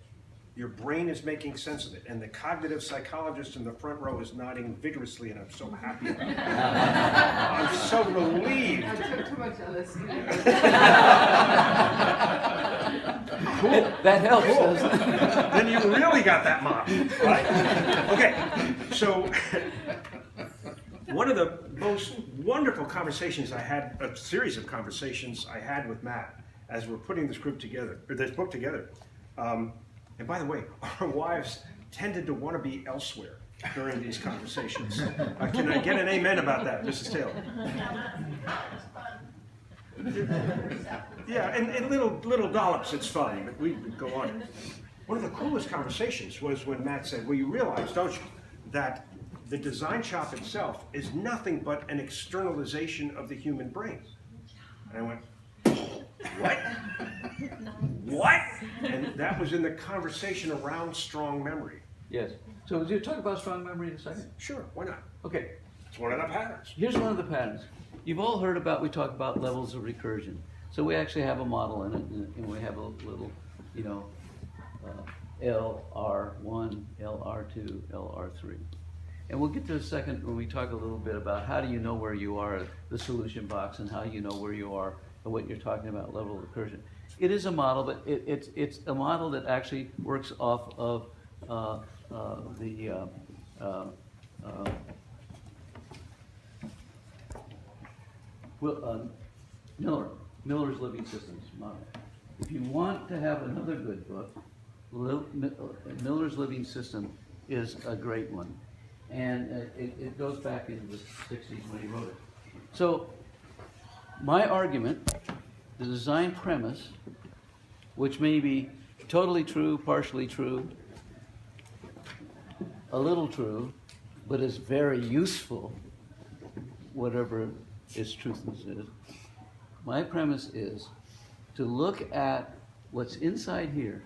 Your brain is making sense of it, and the cognitive psychologist in the front row is nodding vigorously, and I'm so happy about it. I'm so relieved. I took too much LSD. Cool. That helps, Cool. doesn't it? Then you really got that model, right? Okay, so one of the most wonderful conversations I had, a series of conversations I had with Matt as we're putting this group together, or this book together. And by the way, our wives tended to want to be elsewhere during these conversations. Can I get an amen about that, Mrs. Taylor? Yeah, and little dollops, it's fun, but we go on. One of the coolest conversations was when Matt said, well, you realize, don't you, that the design shop itself is nothing but an externalization of the human brain. And I went, what? What? And that was in the conversation around strong memory. Yes. So would you talk about strong memory in a second? Sure, why not? Okay. It's one of the patterns. Here's one of the patterns. You've all heard about, we talk about levels of recursion. So we actually have a model in it, and we have a little, you know, LR1, LR2, LR3. And we'll get to a second when we talk a little bit about how do you know where you are, the solution box, and how you know where you are, and what you're talking about, level of recursion. It is a model, but it's a model that actually works off of Miller's Living Systems model. If you want to have another good book, Miller's Living System is a great one. And it goes back into the 60s when he wrote it. So my argument, the design premise, which may be totally true, partially true, a little true, but is very useful, whatever its truthness is. My premise is to look at what's inside here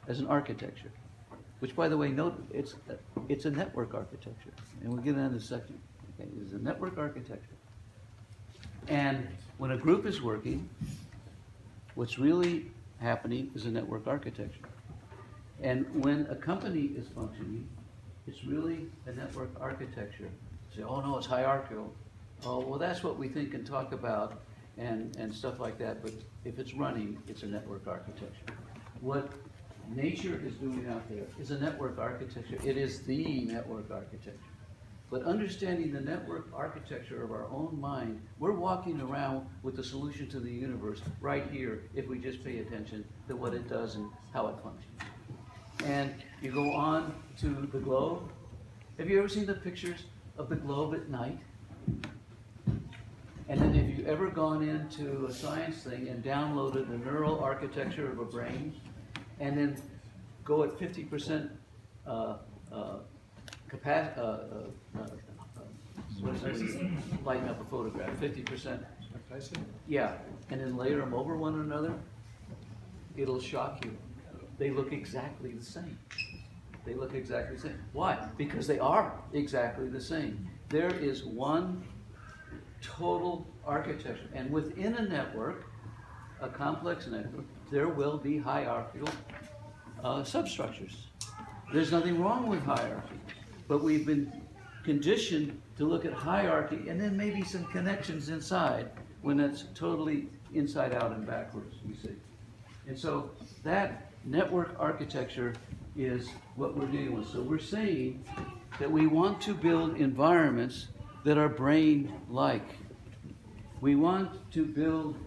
as an architecture, which, by the way, note it's a network architecture, and we'll get into this section. Okay, it's a network architecture. And when a group is working, what's really happening is a network architecture. And when a company is functioning, it's really a network architecture. Say, oh no, it's hierarchical. Oh, well, that's what we think and talk about and stuff like that. But if it's running, it's a network architecture. What nature is doing out there is a network architecture. It is the network architecture. But understanding the network architecture of our own mind, we're walking around with the solution to the universe right here if we just pay attention to what it does and how it functions. And you go on to the globe. Have you ever seen the pictures of the globe at night? And then have you ever gone into a science thing and downloaded the neural architecture of a brain and then go at 50% lighten up a photograph, 50%. Yeah, and then layer them over one another, it'll shock you. They look exactly the same. They look exactly the same. Why? Because they are exactly the same. There is one total architecture, and within a network, a complex network, there will be hierarchical substructures. There's nothing wrong with hierarchy, but we've been conditioned to look at hierarchy and then maybe some connections inside when it's totally inside out and backwards, you see. And so that network architecture is what we're dealing with. So we're saying that we want to build environments that are brain-like. We want to build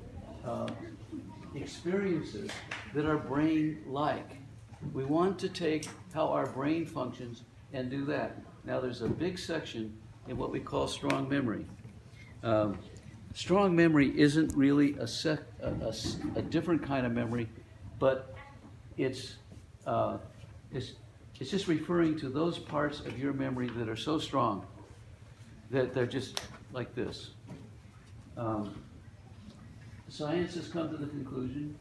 experiences that are brain-like. We want to take how our brain functions and do that. Now there's a big section in what we call strong memory. Strong memory isn't really a different kind of memory, but it's just referring to those parts of your memory that are so strong that they're just like this. Science has come to the conclusion,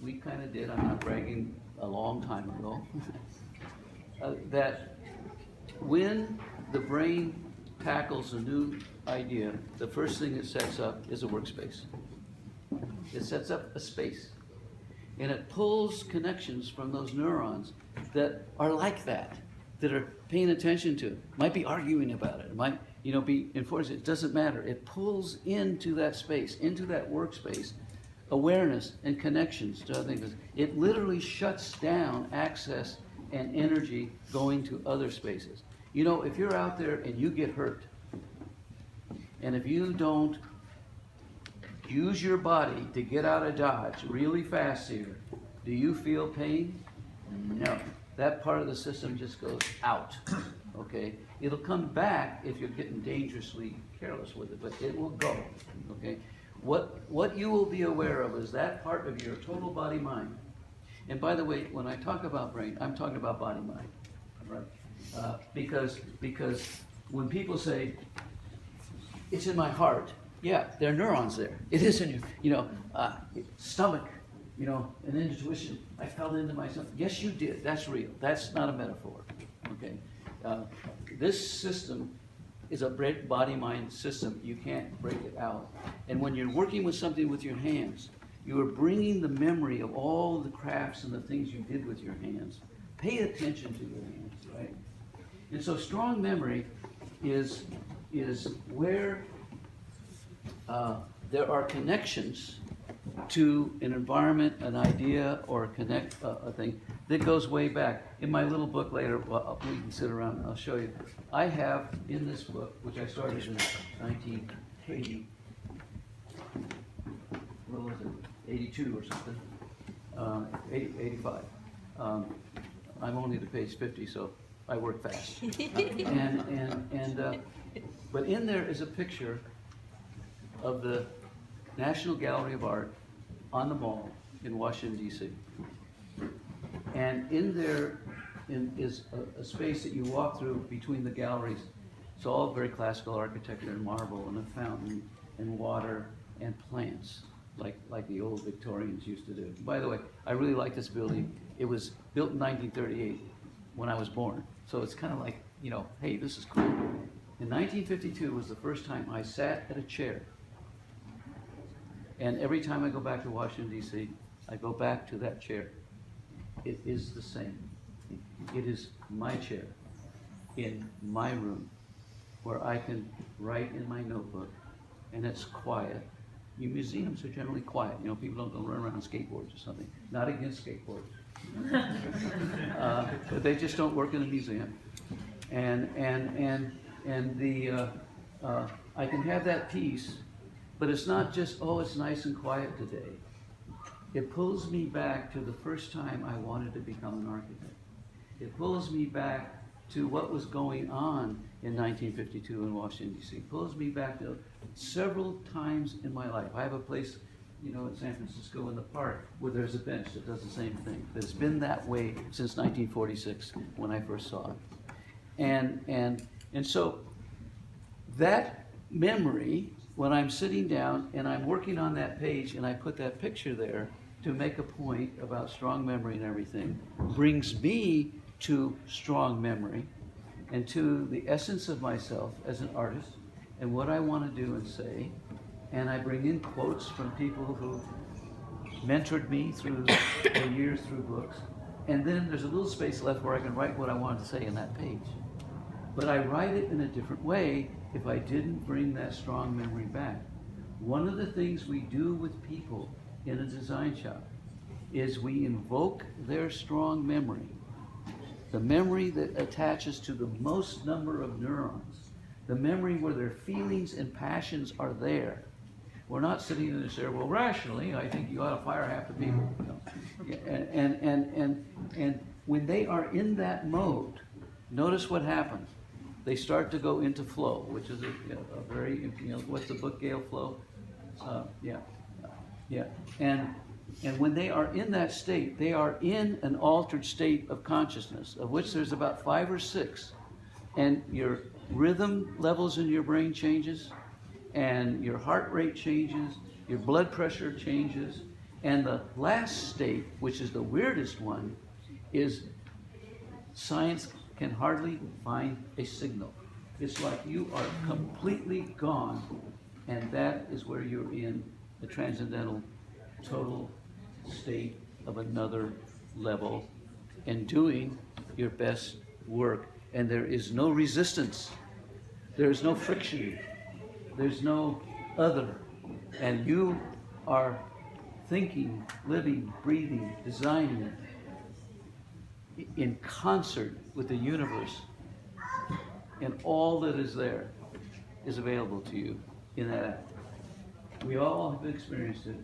we kind of did, I'm not bragging, a long time ago, that when the brain tackles a new idea, the first thing it sets up is a workspace. It sets up a space. And it pulls connections from those neurons that are like that are paying attention to it. Might be arguing about it. It might, be enforced. It doesn't matter. It pulls into that space, into that workspace, awareness and connections to other things. It literally shuts down access and energy going to other spaces. If you're out there and you get hurt, and if you don't use your body to get out of Dodge really fast here, do you feel pain? No. That part of the system just goes out, okay? It'll come back if you're getting dangerously careless with it, but it will go, okay? What you will be aware of is that part of your total body mind. And by the way, when I talk about brain, I'm talking about body mind, right? Because when people say, it's in my heart, yeah, there are neurons there. It is in your, stomach, an intuition. I fell into myself. Yes, you did. That's real. That's not a metaphor. Okay. This system is a body-mind system. You can't break it out. And when you're working with something with your hands, you are bringing the memory of all the crafts and the things you did with your hands. Pay attention to your hands, right? And so strong memory is where there are connections to an environment, an idea, or a thing that goes way back. In my little book later, we can sit around and I'll show you. I have in this book, which I started in 1980, what was it, 82 or something, 85. I'm only to page 50, so I work fast. But in there is a picture of the National Gallery of Art on the Mall in Washington, D.C. And in there is a space that you walk through between the galleries. It's all very classical architecture and marble and a fountain and water and plants, like the old Victorians used to do. By the way, I really like this building. It was built in 1938 when I was born. So it's kind of like, hey, this is cool. In 1952 was the first time I sat at a chair. And every time I go back to Washington, D.C., I go back to that chair. It is the same. It is my chair in my room where I can write in my notebook, and it's quiet. Museums are generally quiet. People don't go run around on skateboards or something. Not against skateboards. But they just don't work in a museum. And I can have that peace, but it's not just, oh, it's nice and quiet today. It pulls me back to the first time I wanted to become an architect. It pulls me back to what was going on in 1952 in Washington, D.C. It pulls me back to several times in my life. I have a place, in San Francisco in the park where there's a bench that does the same thing. It's been that way since 1946 when I first saw it. And so that memory, when I'm sitting down and I'm working on that page and I put that picture there to make a point about strong memory and everything, brings me to strong memory and to the essence of myself as an artist and what I want to do and say. And I bring in quotes from people who mentored me through the years through books. And then there's a little space left where I can write what I wanted to say in that page. But I write it in a different way if I didn't bring that strong memory back. One of the things we do with people in a design shop is we invoke their strong memory, the memory that attaches to the most number of neurons, the memory where their feelings and passions are there. We're not sitting in this there, well, rationally, I think you ought to fire half the people. And when they are in that mode, notice what happens. They start to go into flow, which is a very, what's the book, Gale Flow? Yeah. And when they are in that state, they are in an altered state of consciousness, of which there's about 5 or 6. And your rhythm levels in your brain changes, and your heart rate changes, your blood pressure changes, and the last state, which is the weirdest one, is science can hardly find a signal. It's like you are completely gone, and that is where you're in the transcendental, total state of another level and doing your best work. And there is no resistance. There is no friction. There's no other. And you are thinking, living, breathing, designing in concert with the universe. And all that is there is available to you in that act. We all have experienced it.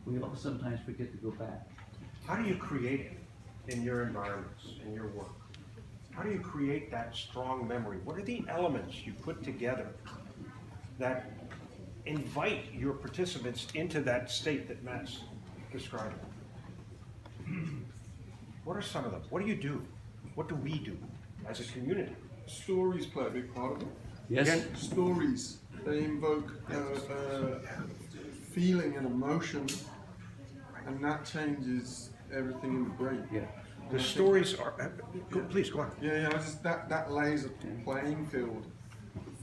We all sometimes forget to go back. How do you create it in your environments, in your work? How do you create that strong memory? What are the elements you put together that invite your participants into that state that Matt's describing? What are some of them? What do you do? What do we do as a community? Stories play a big part of it. Yes? Again, Stories, they invoke feeling and emotion, and that changes everything in the brain. Yeah. the stories are, please go on. Yeah, just that lays a playing field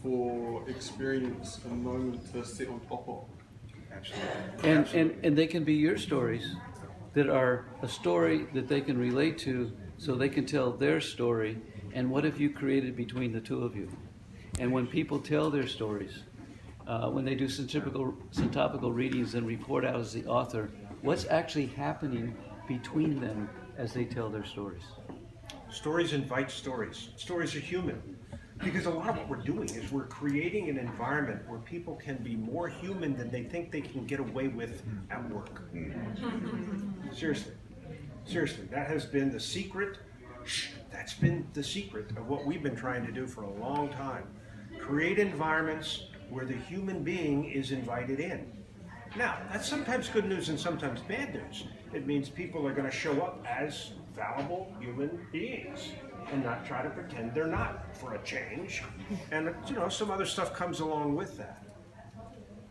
for experience and moment to sit on top of. Absolutely. And they can be your stories that are a story that they can relate to, so they can tell their story. And what have you created between the two of you? And when people tell their stories, when they do syntopical readings and report out as the author, what's actually happening between them as they tell their stories? Stories invite stories. Stories are human. Because a lot of what we're doing is we're creating an environment where people can be more human than they think they can get away with at work. Seriously. Seriously, that has been the secret. That's been the secret of what we've been trying to do for a long time. Create environments where the human being is invited in. Now, that's sometimes good news and sometimes bad news. It means people are going to show up as fallible human beings and not try to pretend they're not for a change. And, you know, some other stuff comes along with that.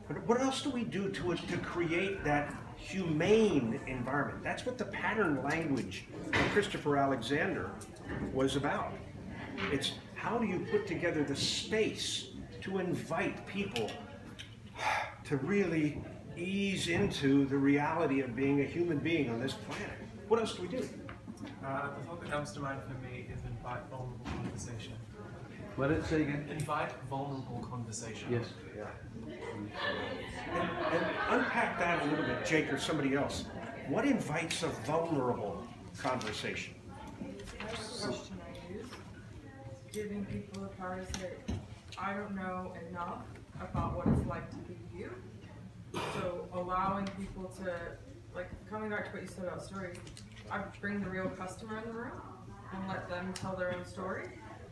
But what else do we do to create that humane environment? That's what the pattern language of Christopher Alexander was about. It's how do you put together the space to invite people to really ease into the reality of being a human being on this planet. What else do we do? The thought that comes to mind for me is invite vulnerable conversation. What did it say again? Invite vulnerable conversation. Yes. Yeah. And unpack that a little bit, Jake or somebody else. What invites a vulnerable conversation? That's the question I use. Giving people the power to say, I don't know enough about what it's like to be you. So allowing people to, like, coming back to what you said about stories, I bring the real customer in the room and let them tell their own story.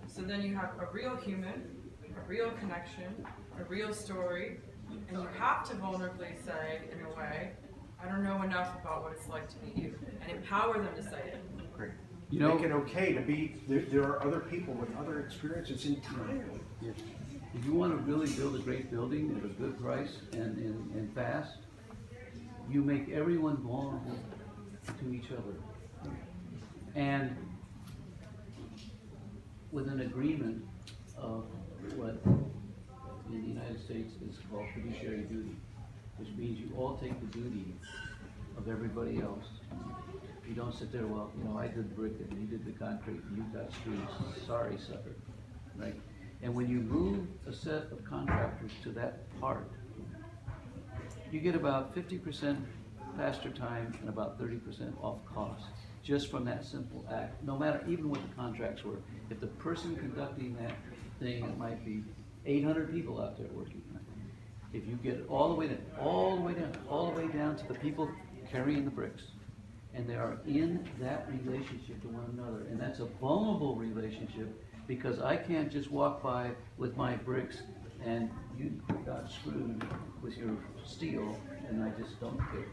So then you have a real human, a real connection, a real story, and you have to vulnerably say, in a way, I don't know enough about what it's like to be you, and empower them to say it. Great. You know, make it okay to be, there are other people with other experiences entirely. Yes. If you want to really build a great building at a good price and fast, you make everyone vulnerable to each other. And with an agreement of what in the United States is called fiduciary duty, which means you all take the duty of everybody else. You don't sit there, well, you know, I did brick and you did the concrete and you got streets. Sorry, sucker. Right? And when you move a set of contractors to that part, you get about 50% faster time and about 30% off cost, just from that simple act, no matter even what the contracts were. If the person conducting that thing, it might be 800 people out there working. If you get it all the way down, all the way down, all the way down to the people carrying the bricks, and they are in that relationship to one another, and that's a vulnerable relationship, because I can't just walk by with my bricks and you got screwed with your steel and I just don't care.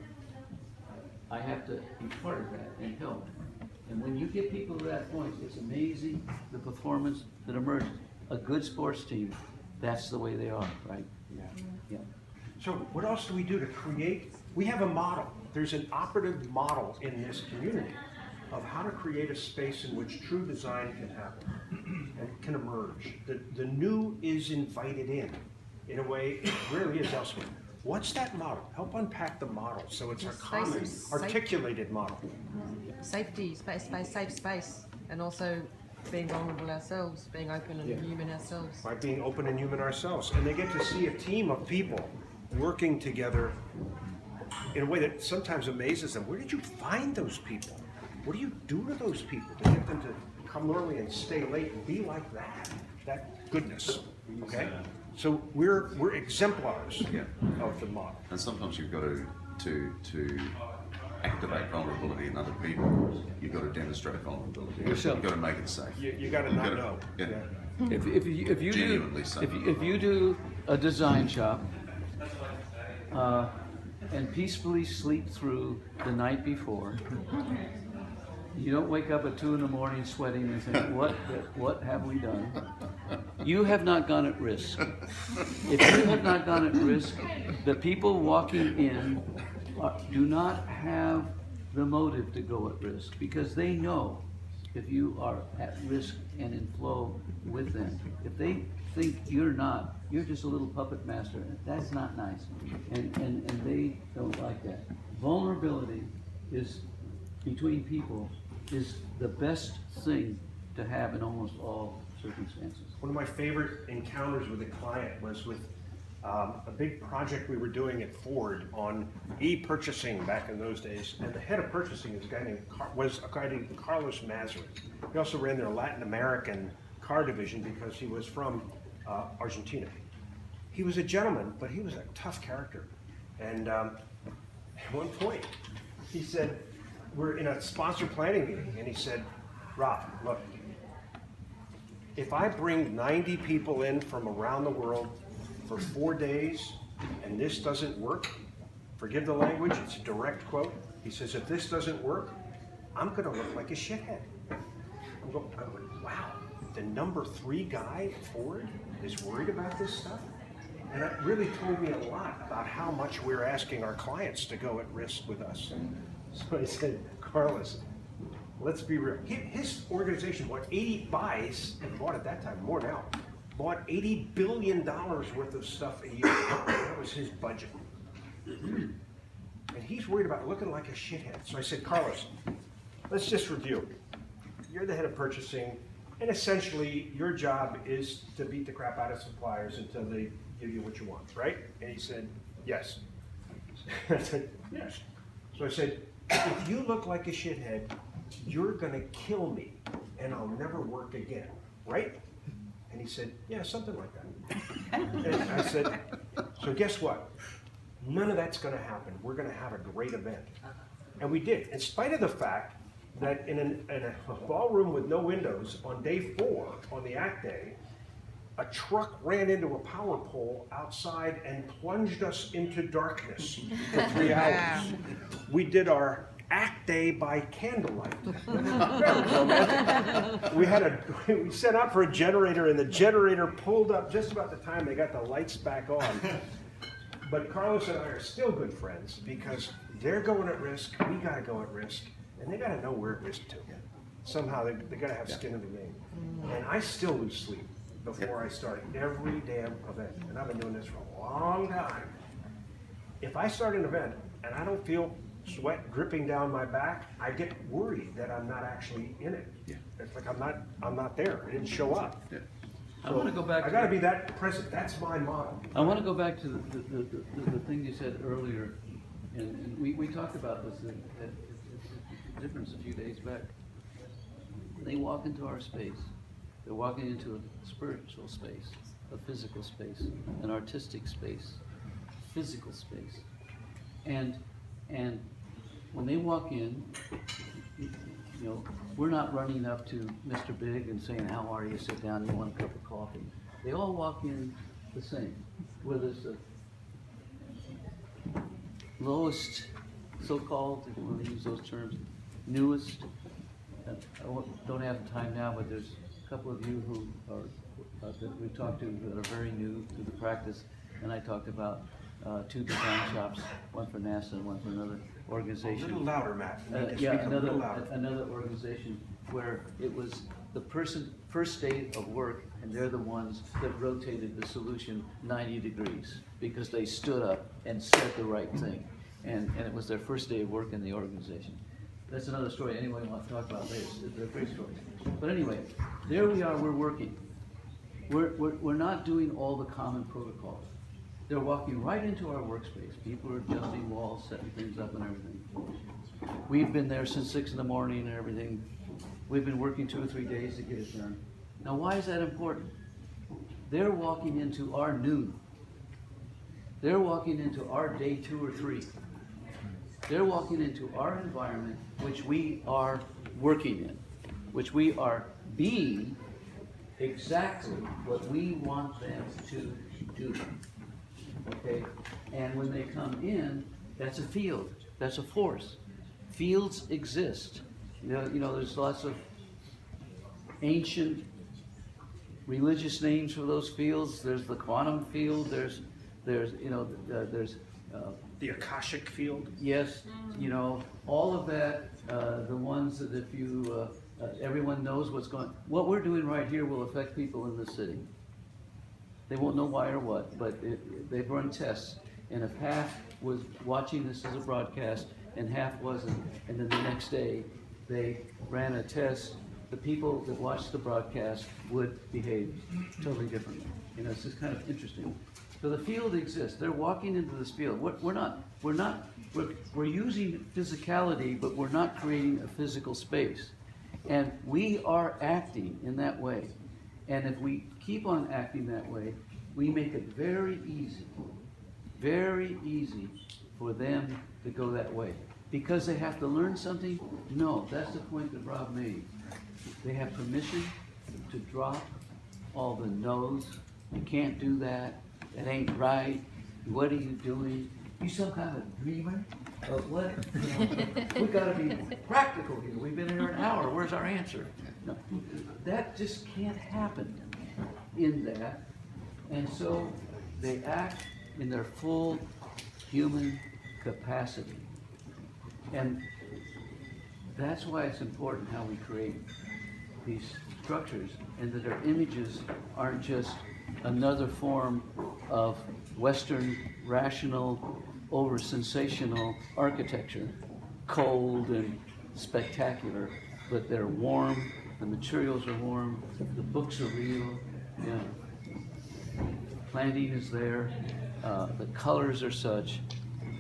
I have to be part of that and help. And when you get people to that point, it's amazing the performance that emerges. A good sports team, that's the way they are, right? Yeah. Yeah. So what else do we do to create? We have a model. There's an operative model in this community of how to create a space in which true design can happen and can emerge. The new is invited in a way it rarely is elsewhere. What's that model? Help unpack the model so it's a common, articulated model. Safety, safe space, and also being vulnerable ourselves, being open and human ourselves. By being open and human ourselves. And they get to see a team of people working together in a way that sometimes amazes them. Where did you find those people? What do you do to those people to get them to come early and stay late and be like that goodness? Okay? So we're exemplars of the model. And sometimes you've got to activate vulnerability in other people. You've got to demonstrate vulnerability. Yourself. You've got to make it safe. You got to not know. Yeah. If you Genuinely do, so. if you do a design shop and peacefully sleep through the night before, you don't wake up at 2 a.m. sweating and think, what have we done? You have not gone at risk. If you have not gone at risk, the people walking in do not have the motive to go at risk because they know if you are at risk and in flow with them. If they think you're not, you're just a little puppet master. That's not nice. And they don't like that. Vulnerability is between people is the best thing to have in almost all circumstances. One of my favorite encounters with a client was with a big project we were doing at Ford on e-purchasing back in those days, and the head of purchasing is a guy named Carlos Mazarin. He also ran their Latin American car division because he was from Argentina. He was a gentleman, but he was a tough character. And at one point, he said, we're in a sponsor planning meeting, and he said, Rob, look, if I bring 90 people in from around the world for 4 days and this doesn't work, forgive the language, it's a direct quote. He says, if this doesn't work, I'm gonna look like a shithead. I'm going, wow, the number 3 guy at Ford is worried about this stuff? And it really told me a lot about how much we're asking our clients to go at risk with us. So I said, Carlos, let's be real. His organization bought 80 buys, and bought at that time, more now, bought $80 billion worth of stuff a year. That was his budget. And he's worried about looking like a shithead. So I said, Carlos, let's just review. You're the head of purchasing, and essentially your job is to beat the crap out of suppliers until they give you what you want, right? And he said, yes. I said, yes. So I said, if you look like a shithead, you're gonna kill me and I'll never work again, right? And he said, yeah, something like that. And I said, so guess what? None of that's gonna happen. We're gonna have a great event. And we did, in spite of the fact that in a ballroom with no windows, on day 4, on the act day, a truck ran into a power pole outside and plunged us into darkness for 3 hours. We did our act day by candlelight. We set out for a generator, and the generator pulled up just about the time they got the lights back on. But Carlos and I are still good friends because they're going at risk, we gotta go at risk, and they gotta know we're at risk too. Somehow they gotta have skin in the game. And I still lose sleep before I start every damn event. And I've been doing this for a long time. If I start an event and I don't feel sweat dripping down my back, I get worried that I'm not actually in it. It's like I'm not there. I didn't show up. So I want to go back. I got to be that present. That's my model. I want to go back to the thing you said earlier, and we talked about this at difference a few days back. They walk into our space. They're walking into a spiritual space, a physical space, an artistic space, physical space. And when they walk in, you know, we're not running up to Mr. Big and saying, how are you, sit down, you want a cup of coffee. They all walk in the same, whether it's the lowest, so-called, if you want to use those terms, newest. I don't have time now, but there's a couple of you who are that we talked to that are very new to the practice, and I talked about two design shops, one for NASA and one for another A organization. little louder, Matt. You need to Yeah, speak a little louder. another organization where it was the person, first day of work, and they're the ones that rotated the solution 90 degrees because they stood up and said the right thing. And it was their first day of work in the organization. That's another story anyone wants to talk about later. They're great stories. But anyway, there we are, we're working. We're not doing all the common protocols. They're walking right into our workspace. People are adjusting walls, setting things up and everything. We've been there since 6 in the morning and everything. We've been working 2 or 3 days to get it done. Now, why is that important? They're walking into our noon. They're walking into our day 2 or 3. They're walking into our environment, which we are working in, which we are being exactly what we want them to do. Okay? And when they come in, that's a field, that's a force. Fields exist. You know, there's lots of ancient religious names for those fields. There's the quantum field. There's the Akashic field. Yes, you know, all of that. The ones that if you everyone knows what's going. What we're doing right here will affect people in the city. They won't know why or what, but they've run tests, and if half was watching this as a broadcast and half wasn't, and then the next day they ran a test, the people that watched the broadcast would behave totally differently. You know, it's just kind of interesting. So the field exists. They're walking into this field. We're using physicality, but we're not creating a physical space. And we are acting in that way. And if we keep on acting that way, we make it very easy for them to go that way. Because they have to learn something? No, that's the point that Rob made. They have permission to drop all the no's. You can't do that. That ain't right. What are you doing? You some kind of dreamer? Of what? We gotta be practical here. We've been here an hour. Where's our answer? No, that just can't happen in that. And so they act in their full human capacity. And that's why it's important how we create these structures, and that our images aren't just another form of Western rational over-sensational architecture, cold and spectacular, but they're warm, the materials are warm, the books are real, planting is there, the colors are such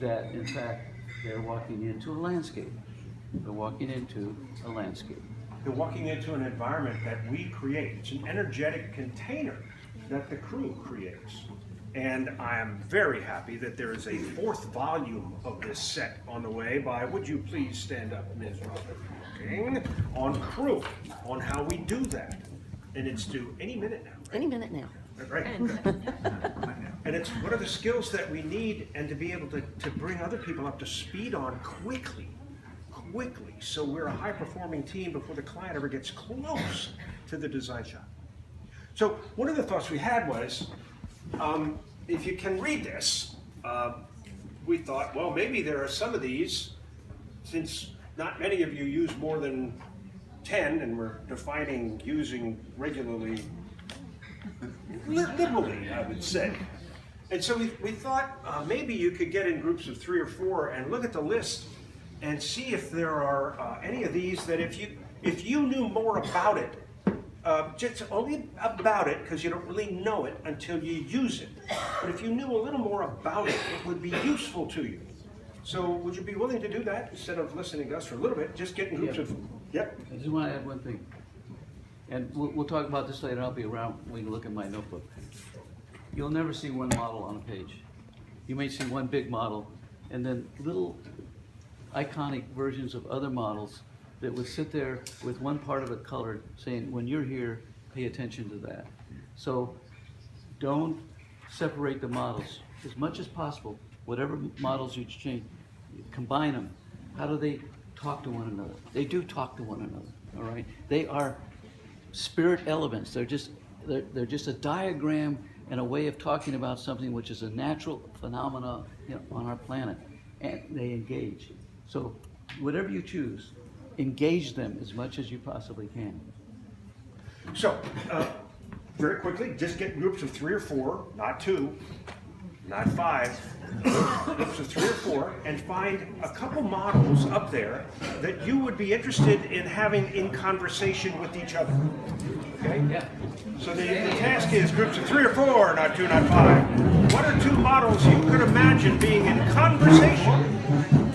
that, in fact, they're walking into a landscape. They're walking into a landscape. They're walking into an environment that we create. It's an energetic container that the crew creates. And I am very happy that there is a 4th volume of this set on the way by, would you please stand up, Ms. Robert King, on crew, on how we do that. And it's due any minute now. Right? Any minute now. Right. And it's what are the skills that we need and to be able to bring other people up to speed on quickly, so we're a high-performing team before the client ever gets close to the design shop. So one of the thoughts we had was, if you can read this, we thought, well, maybe there are some of these, since not many of you use more than 10, and we're defining using regularly, liberally, I would say. And so we thought maybe you could get in groups of 3 or 4 and look at the list and see if there are any of these that if you knew more about it, just only about it, because you don't really know it until you use it. But if you knew a little more about it, it would be useful to you. So would you be willing to do that instead of listening to us for a little bit? Just get in groups of, yep. I just want to add one thing. And we'll talk about this later. I'll be around. We can look at my notebook. You'll never see one model on a page. You may see one big model and then little iconic versions of other models that would sit there with one part of it colored saying, when you're here, pay attention to that. So don't separate the models. As much as possible, whatever models you change, combine them. How do they talk to one another? They do talk to one another, all right? They are spirit elements. They're just a diagram and a way of talking about something which is a natural phenomena, you know, on our planet, and they engage. So whatever you choose, engage them as much as you possibly can. So, very quickly, just get groups of 3 or 4, not 2, not 5, groups of 3 or 4, and find a couple models up there that you would be interested in having in conversation with each other. Okay? Yeah. So the task is groups of 3 or 4, not 2, not 5. 1 or 2 models you could imagine being in conversation